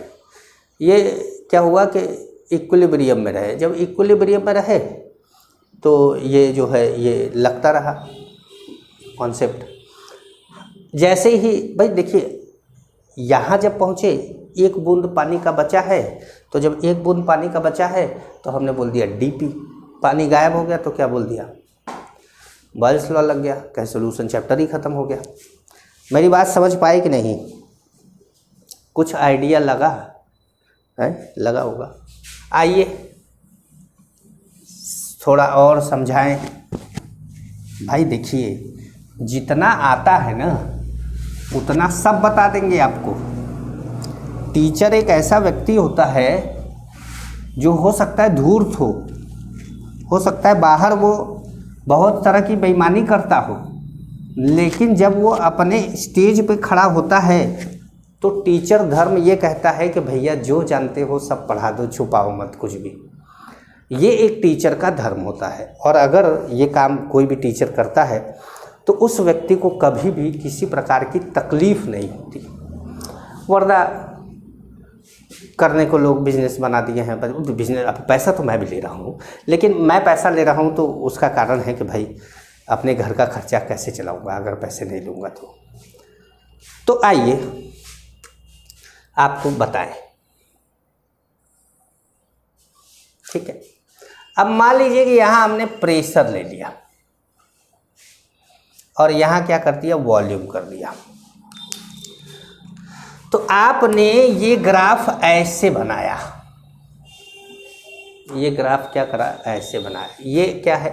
ये क्या हुआ कि इक्विलिब्रियम में रहे। जब इक्विलिब्रियम में रहे तो ये जो है ये लगता रहा कॉन्सेप्ट। जैसे ही भाई देखिए, यहाँ जब पहुँचे एक बूंद पानी का बचा है, तो जब एक बूंद पानी का बचा है तो हमने बोल दिया DP। पानी गायब हो गया तो क्या बोल दिया, बॉयल्स लॉ लग गया, कहे सॉल्यूशन चैप्टर ही ख़त्म हो गया। मेरी बात समझ पाए कि नहीं, कुछ आइडिया लगा है, लगा होगा। आइए थोड़ा और समझाएं। भाई देखिए, जितना आता है ना उतना सब बता देंगे आपको। टीचर एक ऐसा व्यक्ति होता है जो हो सकता है धूर्त हो सकता है बाहर वो बहुत तरह की बेईमानी करता हो, लेकिन जब वो अपने स्टेज पे खड़ा होता है तो टीचर धर्म ये कहता है कि भैया जो जानते हो सब पढ़ा दो, छुपाओ मत कुछ भी। ये एक टीचर का धर्म होता है। और अगर ये काम कोई भी टीचर करता है तो उस व्यक्ति को कभी भी किसी प्रकार की तकलीफ़ नहीं होती। वरना करने को लोग बिजनेस बना दिए हैं। बिजनेस, अब पैसा तो मैं भी ले रहा हूँ, लेकिन मैं पैसा ले रहा हूँ तो उसका कारण है कि भाई अपने घर का खर्चा कैसे चलाऊँगा अगर पैसे नहीं लूँगा तो आइए आपको बताएं। ठीक है, अब मान लीजिए कि यहाँ हमने प्रेशर ले लिया और यहाँ क्या कर दिया, वॉल्यूम कर दिया। तो आपने ये ग्राफ ऐसे बनाया, ये ग्राफ क्या करा, ऐसे बनाया। ये क्या है,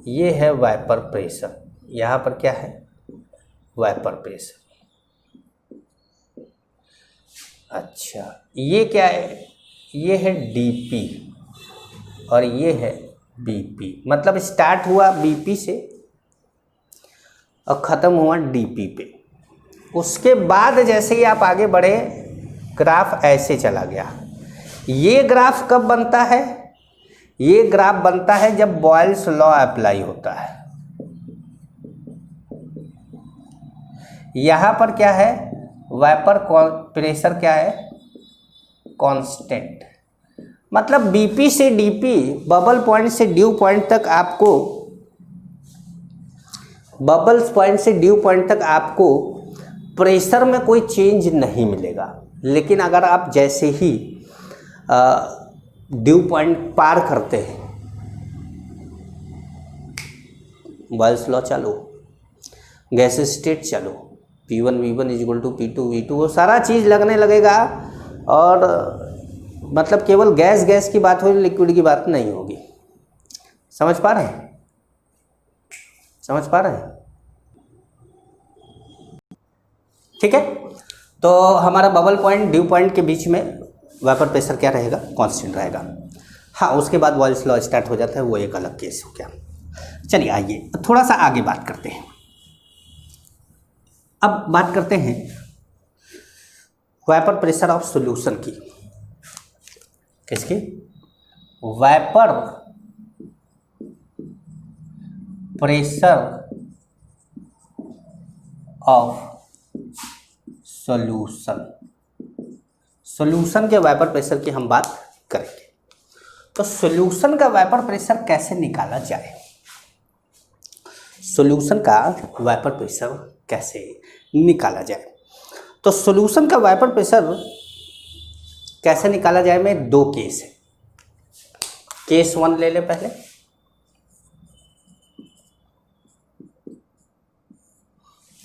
ये है वाइपर प्रेशर। यहाँ पर क्या है, वाइपर प्रेशर। अच्छा, ये क्या है, ये है DP और ये है BP। मतलब स्टार्ट हुआ BP से और ख़त्म हुआ DP पे। उसके बाद जैसे ही आप आगे बढ़े ग्राफ ऐसे चला गया। ये ग्राफ कब बनता है, ये ग्राफ बनता है जब बॉयल्स लॉ अप्लाई होता है। यहाँ पर क्या है, वाइपर प्रेशर क्या है, कांस्टेंट। मतलब BP से DP, बबल पॉइंट से ड्यू पॉइंट तक आपको, बबल्स पॉइंट से ड्यू पॉइंट तक आपको प्रेशर में कोई चेंज नहीं मिलेगा। लेकिन अगर आप जैसे ही ड्यू पॉइंट पार करते हैं, बॉयल्स लॉ चालू, गैस स्टेट चालू, P1 V1 is equal to P2 V2, वो सारा चीज़ लगने लगेगा। और मतलब केवल गैस की बात होगी, लिक्विड की बात नहीं होगी। समझ पा रहे हैं, समझ पा रहे हैं? ठीक है, तो हमारा बबल पॉइंट ड्यू पॉइंट के बीच में वाइपर प्रेशर क्या रहेगा, कांस्टेंट रहेगा। हाँ, उसके बाद बॉयल्स लॉ स्टार्ट हो जाता है, वो एक अलग केस हो गया। चलिए आइए थोड़ा सा आगे बात करते हैं। अब बात करते हैं वाइपर प्रेशर ऑफ सॉल्यूशन की, किसकी, vapour pressure of solution, solution के वाइपर प्रेशर की हम बात करेंगे। तो सॉल्यूशन का वाइपर प्रेशर कैसे निकाला जाए, सॉल्यूशन का वाइपर प्रेशर कैसे निकाला जाए। तो सॉल्यूशन का वाइपर प्रेशर कैसे निकाला जाए में दो केस है। केस 1 ले ले पहले,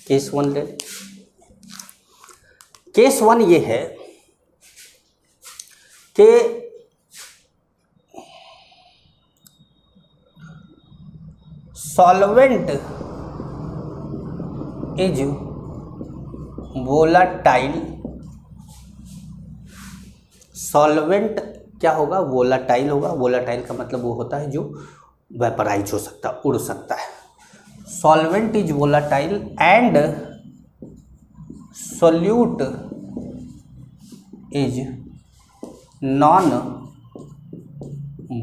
केस 1 ले ले। केस 1 ये है कि सॉल्वेंट इज वोलाटाइल, सॉल्वेंट क्या होगा, वोलाटाइल होगा। वोलाटाइल का मतलब वो होता है जो वेपराइज हो सकता है, उड़ सकता है। Solvent is volatile and solute is non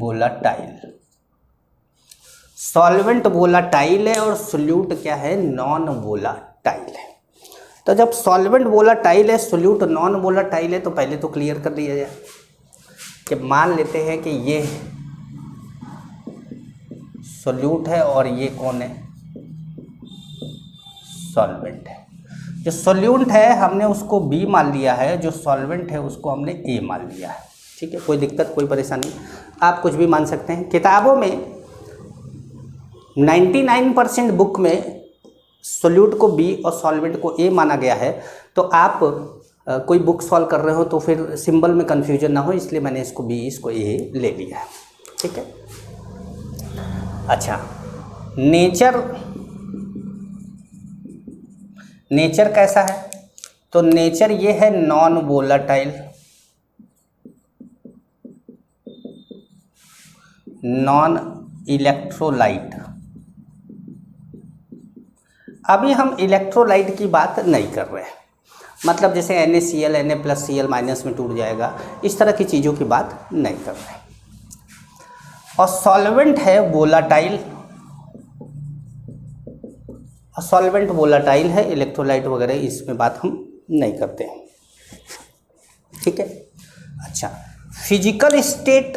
volatile. Solvent volatile है और सोल्यूट क्या है, नॉन वोलाटाइल है। तो जब सॉल्वेंट वोलाटाइल है, सोल्यूट नॉन वोलाटाइल है, तो पहले तो क्लियर कर दिया जाए कि मान लेते हैं कि ये सोल्यूट है और ये कौन है, सॉल्वेंट है। जो सोल्यूट है हमने उसको बी मान लिया है, जो सॉल्वेंट है उसको हमने ए मान लिया है। ठीक है, कोई दिक्कत कोई परेशानी, आप कुछ भी मान सकते हैं। किताबों में 99% बुक में सोल्यूट को बी और सॉल्वेंट को ए माना गया है। तो आप कोई बुक सॉल्व कर रहे हो तो फिर सिंबल में कन्फ्यूजन ना हो, इसलिए मैंने इसको बी इसको ए ले लिया है। ठीक है, अच्छा, नेचर कैसा है, तो नेचर ये है नॉन वोलाटाइल, नॉन इलेक्ट्रोलाइट। अभी हम इलेक्ट्रोलाइट की बात नहीं कर रहे हैं, मतलब जैसे NaCl Na+Cl माइनस में टूट जाएगा, इस तरह की चीज़ों की बात नहीं कर रहे हैं। और सॉल्वेंट है वोलाटाइल, सॉल्वेंट वोलाटाइल है, इलेक्ट्रोलाइट वगैरह इसमें बात हम नहीं करते हैं। ठीक है, अच्छा, physical state,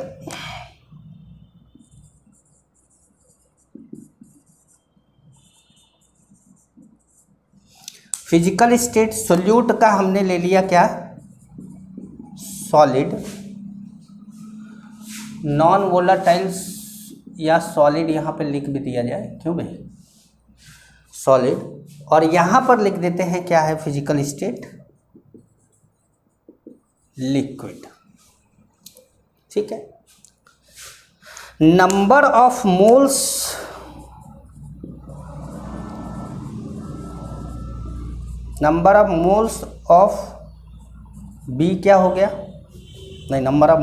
physical state solute का हमने ले लिया क्या, सॉलिड, नॉन वोलाटाइल या सॉलिड यहाँ पे लिख भी दिया जाए, क्यों भाई, सॉलिड। और यहाँ पर लिख देते हैं क्या है फिजिकल स्टेट, लिक्विड। ठीक है, number of moles, number of moles of B क्या हो गया, नहीं नंबर ऑफ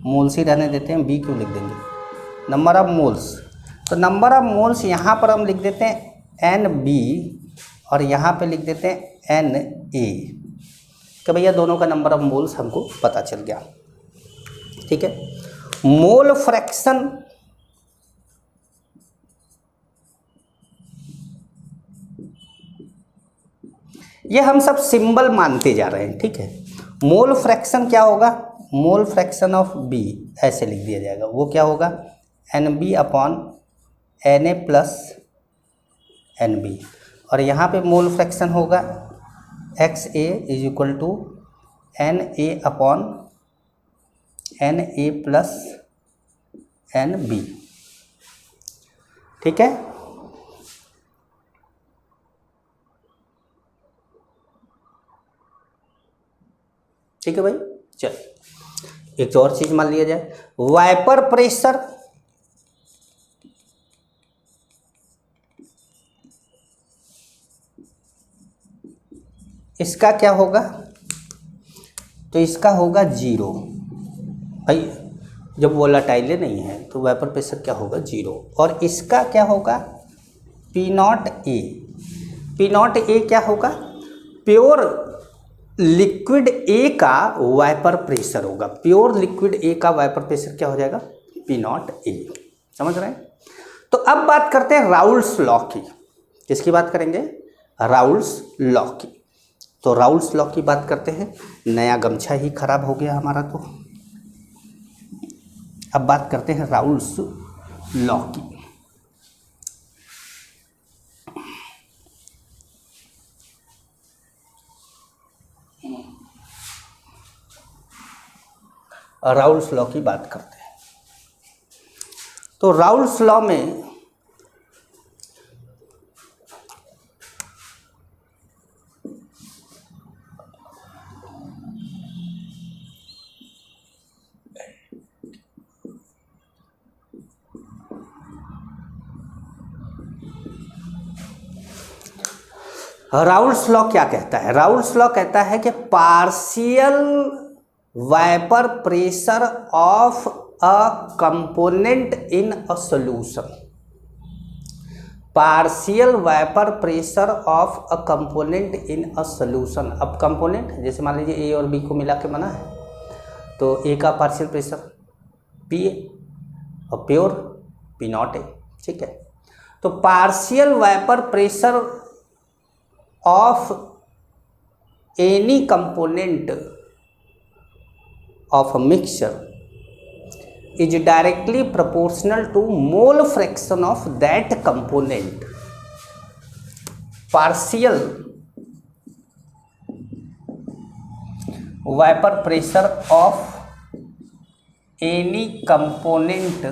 मोल्स ही रहने देते हैं, बी क्यों लिख देंगे, नंबर ऑफ मोल्स। तो नंबर ऑफ मोल्स यहाँ पर हम लिख देते हैं NB और यहाँ पे लिख देते हैं Na, कि भैया दोनों का नंबर ऑफ मोल्स हमको पता चल गया। ठीक है, मोल फ्रैक्शन, ये हम सब सिंबल मानते जा रहे हैं। ठीक है, मोल फ्रैक्शन क्या होगा, मोल फ्रैक्शन ऑफ बी ऐसे लिख दिया जाएगा, वो क्या होगा NB/Na+NB। और यहाँ पे मोल फ्रैक्शन होगा XA = Na+NB। ठीक है, ठीक है भाई। चल एक और चीज मान लिया जाए, वाइपर प्रेशर, इसका क्या होगा, तो इसका होगा 0 भाई, जब वोलाटाइल नहीं है तो वाइपर प्रेशर क्या होगा 0। और इसका क्या होगा P0A, P0A क्या होगा, प्योर लिक्विड ए का वाइपर प्रेशर होगा, प्योर लिक्विड ए का वाइपर प्रेशर क्या हो जाएगा, पी नॉट ए। समझ रहे हैं। तो अब बात करते हैं राउल्स लॉ की। किसकी बात करेंगे, राउल्स लॉ की। तो राउल्स लॉ की बात करते हैं। नया गमछा ही खराब हो गया हमारा। तो अब बात करते हैं राउल्स लॉ की। राउल्स लॉ की बात करते हैं। तो राउल्स लॉ में राउल्स लॉ क्या कहता है, राउल्स लॉ कहता है कि partial vapour pressure of a component in a solution, partial vapour pressure of a component in a solution. अब कंपोनेंट जैसे मान लीजिए ए और बी को मिला के बना है, तो ए का पार्शियल प्रेशर पी ए और प्योर पी नॉट ए। ठीक है। तो partial vapour pressure of any component of a mixture is directly proportional to mole fraction of that component. Partial vapor pressure of any component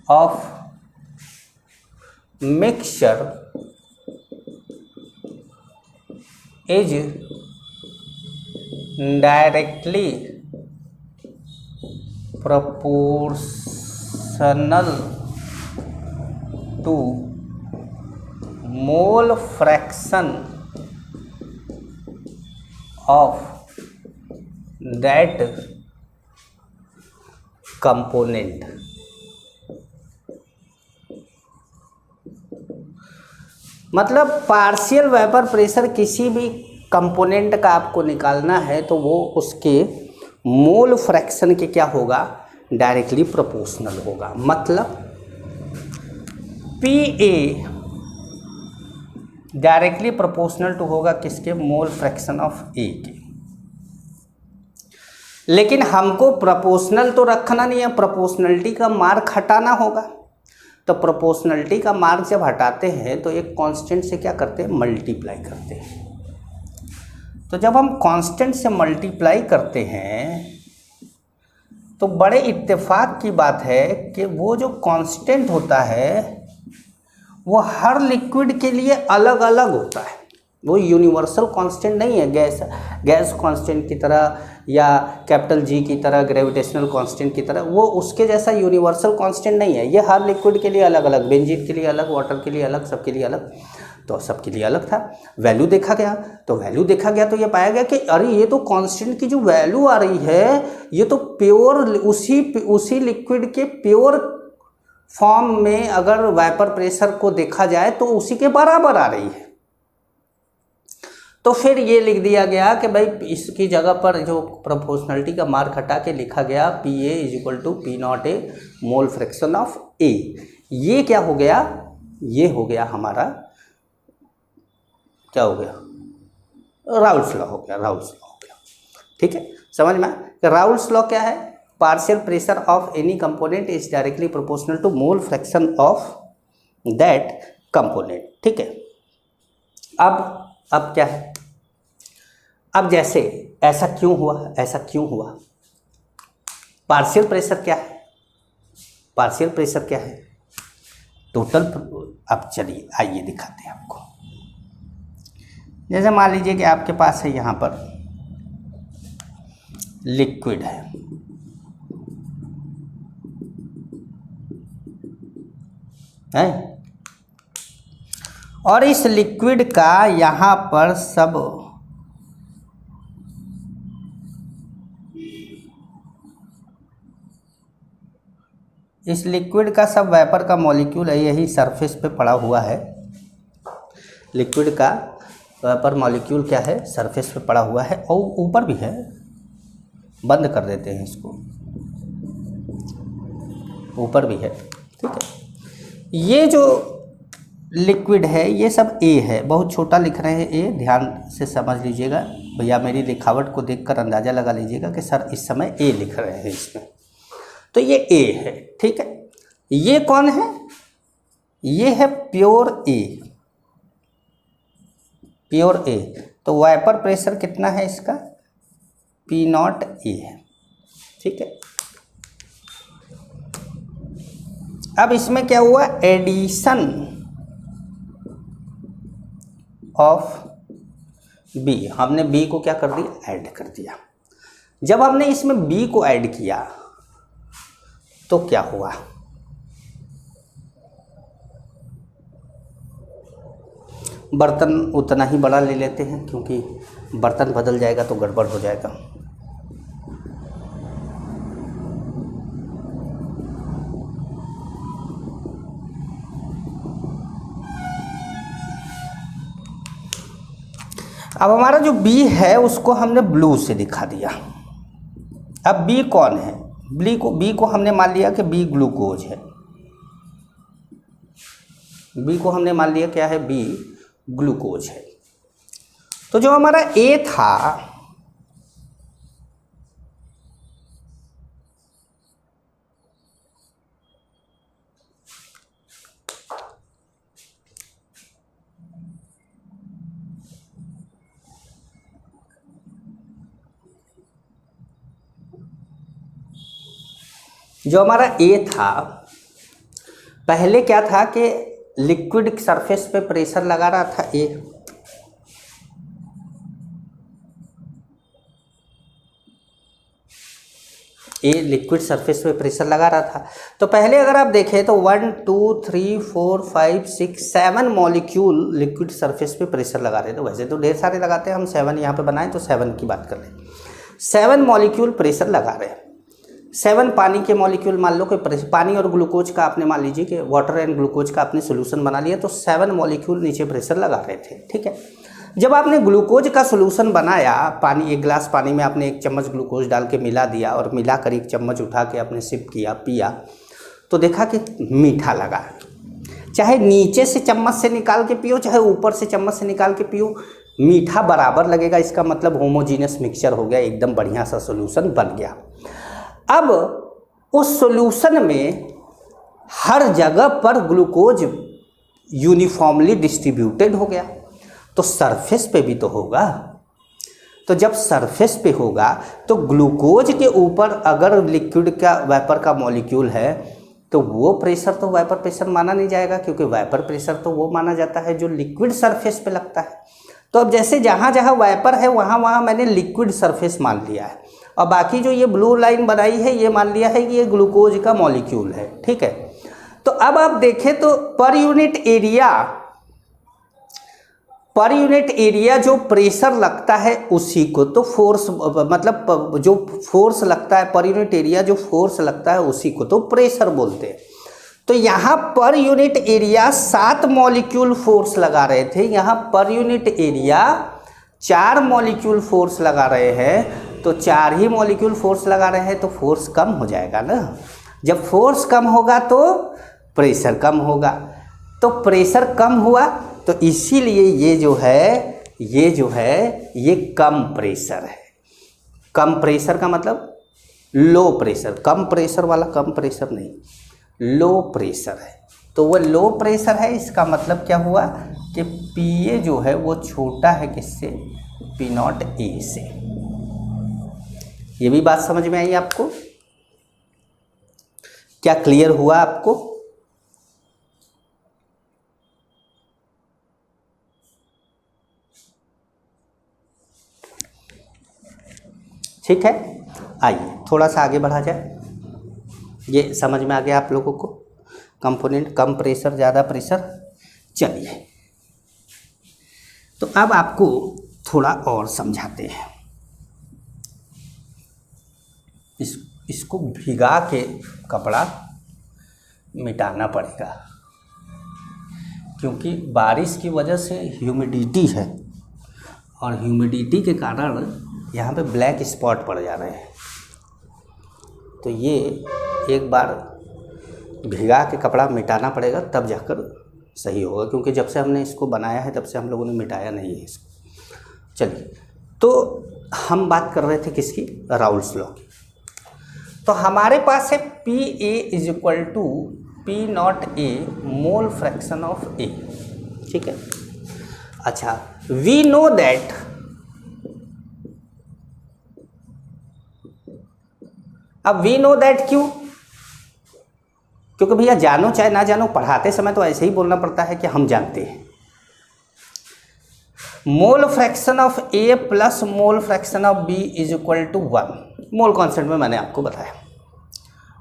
of mixture is directly proportional to mole fraction of that component। मतलब partial vapour pressure किसी भी component का आपको निकालना है तो वो उसके मोल फ्रैक्शन के क्या होगा, डायरेक्टली प्रोपोर्शनल होगा। मतलब P A directly proportional to होगा किसके, मोल फ्रैक्शन ऑफ ए के। लेकिन हमको प्रोपोर्शनल तो रखना नहीं है, प्रोपोर्शनलिटी का मार्क हटाना होगा। तो प्रोपोर्शनलिटी का मार्क जब हटाते हैं तो एक कांस्टेंट से क्या करते हैं, मल्टीप्लाई करते हैं। तो जब हम कांस्टेंट से मल्टीप्लाई करते हैं तो बड़े इत्तेफाक की बात है कि वो जो कांस्टेंट होता है वो हर लिक्विड के लिए अलग अलग होता है। वो यूनिवर्सल कांस्टेंट नहीं है, गैस कांस्टेंट की तरह या कैपिटल जी की तरह, ग्रेविटेशनल कांस्टेंट की तरह, वो उसके जैसा यूनिवर्सल कांस्टेंट नहीं है। ये हर लिक्विड के लिए अलग अलग, बेंजीन के लिए अलग, वाटर के लिए अलग, सबके लिए अलग। तो सबके लिए अलग था। वैल्यू देखा गया, तो वैल्यू देखा गया तो ये पाया गया कि अरे ये तो कांस्टेंट की जो वैल्यू आ रही है ये तो प्योर उसी लिक्विड के प्योर फॉर्म में अगर वाइपर प्रेशर को देखा जाए तो उसी के बराबर आ रही है। तो फिर ये लिख दिया गया कि भाई इसकी जगह पर जो प्रोपोर्शनलिटी का मार्क हटा के लिखा गया P A is equal to P naught A mole fraction of A. ये क्या हो गया, ये हो गया हमारा, क्या हो गया, राउल्स लॉ हो गया, राउल्स लॉ हो गया। ठीक है, समझ में आया। राउल्स लॉ क्या है, partial pressure of any component is directly proportional to mole fraction of that component. ठीक है। अब क्या है, अब जैसे ऐसा क्यों हुआ, ऐसा क्यों हुआ, पार्शियल प्रेशर क्या है, पार्शियल प्रेशर क्या है, टोटल। अब चलिए आइए दिखाते हैं आपको। जैसे मान लीजिए कि आपके पास है यहाँ पर लिक्विड है और इस लिक्विड का यहाँ पर सब इस लिक्विड का सब वेपर का मॉलिक्यूल है, यही सरफेस पे पड़ा हुआ है। लिक्विड का वेपर मॉलिक्यूल क्या है, सरफेस पे पड़ा हुआ है और ऊपर भी है। बंद कर देते हैं इसको, ऊपर भी है, ठीक है। ये जो लिक्विड है ये सब ए है, बहुत छोटा लिख रहे हैं ए, ध्यान से समझ लीजिएगा भैया, मेरी लिखावट को देखकर अंदाज़ा लगा लीजिएगा कि सर इस समय ए लिख रहे हैं इसमें, तो ये ए है, ठीक है। ये कौन है, ये है प्योर ए, प्योर ए। तो वाइपर प्रेशर कितना है इसका, P0 ए है, ठीक है। अब इसमें क्या हुआ, एडिशन ऑफ बी, हमने बी को क्या कर दिया, ऐड कर दिया। जब हमने इसमें बी को ऐड किया तो क्या हुआ, बर्तन उतना ही बड़ा ले लेते हैं क्योंकि बर्तन बदल जाएगा तो गड़बड़ हो जाएगा। अब हमारा जो बी है उसको हमने ब्लू से दिखा दिया। अब बी कौन है, बी को हमने मान लिया कि बी ग्लूकोज है, बी को हमने मान लिया क्या है, बी ग्लूकोज है। तो जो हमारा ए था पहले क्या था कि लिक्विड सरफेस पे प्रेशर लगा रहा था ए लिक्विड सरफेस पे प्रेशर लगा रहा था। तो पहले अगर आप देखें तो 1 2 3 4 5 6 7 मॉलिक्यूल लिक्विड सरफेस पे प्रेशर लगा रहे थे। वैसे तो ढेर सारे लगाते हैं, हम 7 यहाँ पे बनाएं तो 7 की बात कर लें। 7 मॉलिक्यूल प्रेशर लगा रहे हैं। 7 पानी के मॉलिक्यूल मान लो कि पानी और ग्लूकोज का आपने मान लीजिए कि वाटर एंड ग्लूकोज का आपने सोल्यूशन बना लिया, तो 7 मॉलिक्यूल नीचे प्रेशर लगा रहे थे, ठीक है। जब आपने ग्लूकोज का सोल्यूशन बनाया, पानी, एक गिलास पानी में आपने 1 चम्मच ग्लूकोज डाल के मिला दिया और मिलाकर 1 चम्मच उठा के आपने सिप किया, पिया, तो देखा कि मीठा लगा। चाहे नीचे से चम्मच से निकाल के पियो, चाहे ऊपर से चम्मच से निकाल के पियो, मीठा बराबर लगेगा। इसका मतलब होमोजीनियस मिक्सचर हो गया, एकदम बढ़िया सा सोल्यूशन बन गया। अब उस सॉल्यूशन में हर जगह पर ग्लूकोज यूनिफॉर्मली डिस्ट्रीब्यूटेड हो गया, तो सरफेस पे भी तो होगा। तो जब सरफेस पे होगा तो ग्लूकोज के ऊपर अगर लिक्विड का वेपर का मॉलिक्यूल है तो वो प्रेशर तो वेपर प्रेशर माना नहीं जाएगा, क्योंकि वेपर प्रेशर तो वो माना जाता है जो लिक्विड सरफेस पे लगता है। तो अब जैसे जहाँ जहाँ वेपर है वहाँ वहाँ मैंने लिक्विड सरफेस मान लिया है, और बाकी जो ये ब्लू लाइन बनाई है ये मान लिया है कि ये ग्लूकोज का मॉलिक्यूल है, ठीक है। तो अब आप देखें तो पर यूनिट एरिया जो प्रेशर लगता है उसी को तो फोर्स, मतलब जो फोर्स लगता है पर यूनिट एरिया जो फोर्स लगता है उसी को तो प्रेशर बोलते हैं। तो यहाँ per unit area 7 molecule force लगा रहे थे, यहाँ per unit area 4 molecule force लगा रहे हैं, तो 4 ही मॉलिक्यूल फोर्स लगा रहे हैं तो फोर्स कम हो जाएगा ना। जब फोर्स कम होगा तो प्रेशर कम होगा, तो प्रेशर कम हुआ तो इसीलिए ये जो है ये कम प्रेशर है। कम प्रेशर का मतलब लो प्रेशर, कम प्रेशर वाला कम प्रेशर नहीं, लो प्रेशर है। तो वो लो प्रेशर है, इसका मतलब क्या हुआ कि पीए जो है वो छोटा है किससे, P0 ए से। ये भी बात समझ में आई आपको? क्या क्लियर हुआ आपको? ठीक है, आइए थोड़ा सा आगे बढ़ा जाए। ये समझ में आ गया आप लोगों को? कंपोनेंट कम प्रेशर ज़्यादा प्रेशर। चलिए तो अब आपको थोड़ा और समझाते हैं। इसको भिगा के कपड़ा मिटाना पड़ेगा, क्योंकि बारिश की वजह से ह्यूमिडिटी है और ह्यूमिडिटी के कारण यहाँ पे ब्लैक स्पॉट पड़ जा रहे हैं। तो ये एक बार भिगा के कपड़ा मिटाना पड़ेगा, तब जाकर सही होगा, क्योंकि जब से हमने इसको बनाया है तब से हम लोगों ने मिटाया नहीं है इसको। चलिए, तो हम बात कर रहे थे किसकी, राउल्स लॉ की। तो हमारे पास है P A is equal to P naught A mole fraction of A, ठीक है। अच्छा, वी नो दैट अब वी नो दैट क्यों, क्योंकि भैया जानो चाहे ना जानो पढ़ाते समय तो ऐसे ही बोलना पड़ता है कि हम जानते हैं। Mole fraction of A plus mole fraction of B is equal to 1। Mole concept में मैंने आपको बताया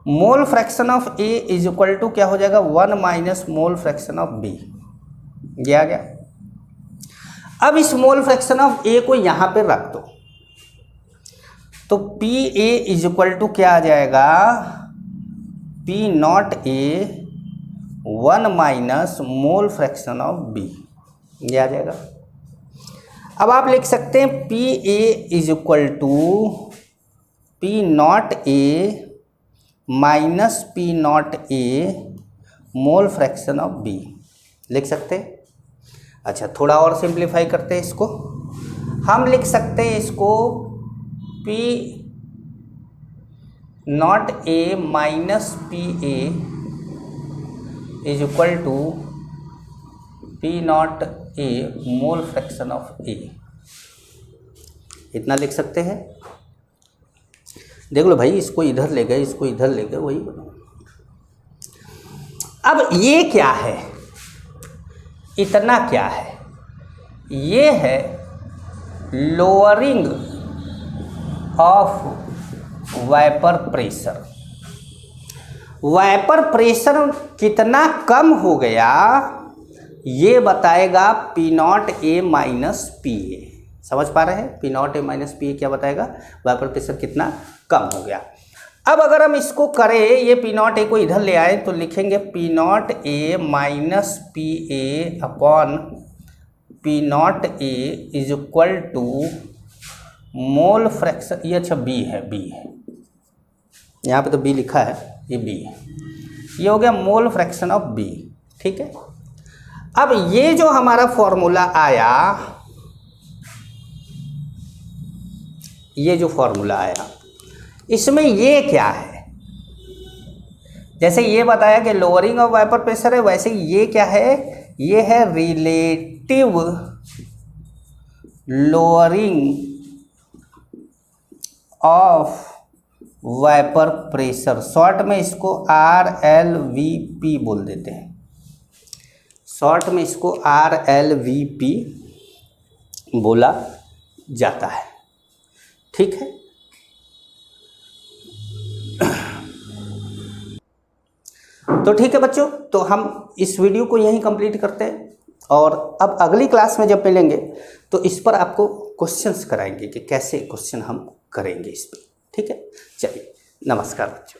mole fraction of A is equal to क्या हो जाएगा, 1 minus mole fraction of B. ये आ गया। अब इस मोल फ्रैक्शन ऑफ ए को यहां पे रख दो, तो P A is equal to क्या आ जाएगा, P naught A 1 minus mole fraction of B. ये आ जाएगा। अब आप लिख सकते हैं P A is equal to P naught A minus P naught A mole fraction of B, लिख सकते हैं। अच्छा, थोड़ा और सिंप्लीफाई करते हैं इसको। हम लिख सकते हैं इसको P naught A minus P A is equal to P naught A mole fraction of A. इतना लिख सकते हैं। देख लो भाई, इसको इधर ले गए, इसको इधर ले गए, वही बनो। अब ये क्या है, इतना क्या है, ये है lowering of vapour pressure. Vapour pressure कितना कम हो गया ये बताएगा P naught A minus P A. समझ पा रहे हैं, P naught A minus P A क्या बताएगा, वाइपर प्रेशर कितना कम हो गया। अब अगर हम इसको करें, ये पी नॉट ए को इधर ले आए तो लिखेंगे P naught A minus P A upon P naught A is equal to mole fraction, ये अच्छा बी है, बी है, यहाँ पे तो बी लिखा है, ये बी है। ये हो गया मोल फ्रैक्शन ऑफ बी, ठीक है। अब ये जो हमारा फॉर्मूला आया, ये जो फॉर्मूला आया, इसमें ये क्या है, जैसे ये बताया कि लोअरिंग ऑफ वाइपर प्रेशर है, वैसे ये क्या है, ये है relative lowering of vapour pressure. Short में इसको RLVP बोल देते हैं, शॉर्ट में इसको RLVP बोला जाता है, ठीक है। तो ठीक है बच्चों, तो हम इस वीडियो को यहीं कंप्लीट करते हैं, और अब अगली क्लास में जब मिलेंगे तो इस पर आपको क्वेश्चंस कराएंगे कि कैसे क्वेश्चन हम करेंगे इस पर, ठीक है। चलिए, नमस्कार बच्चों।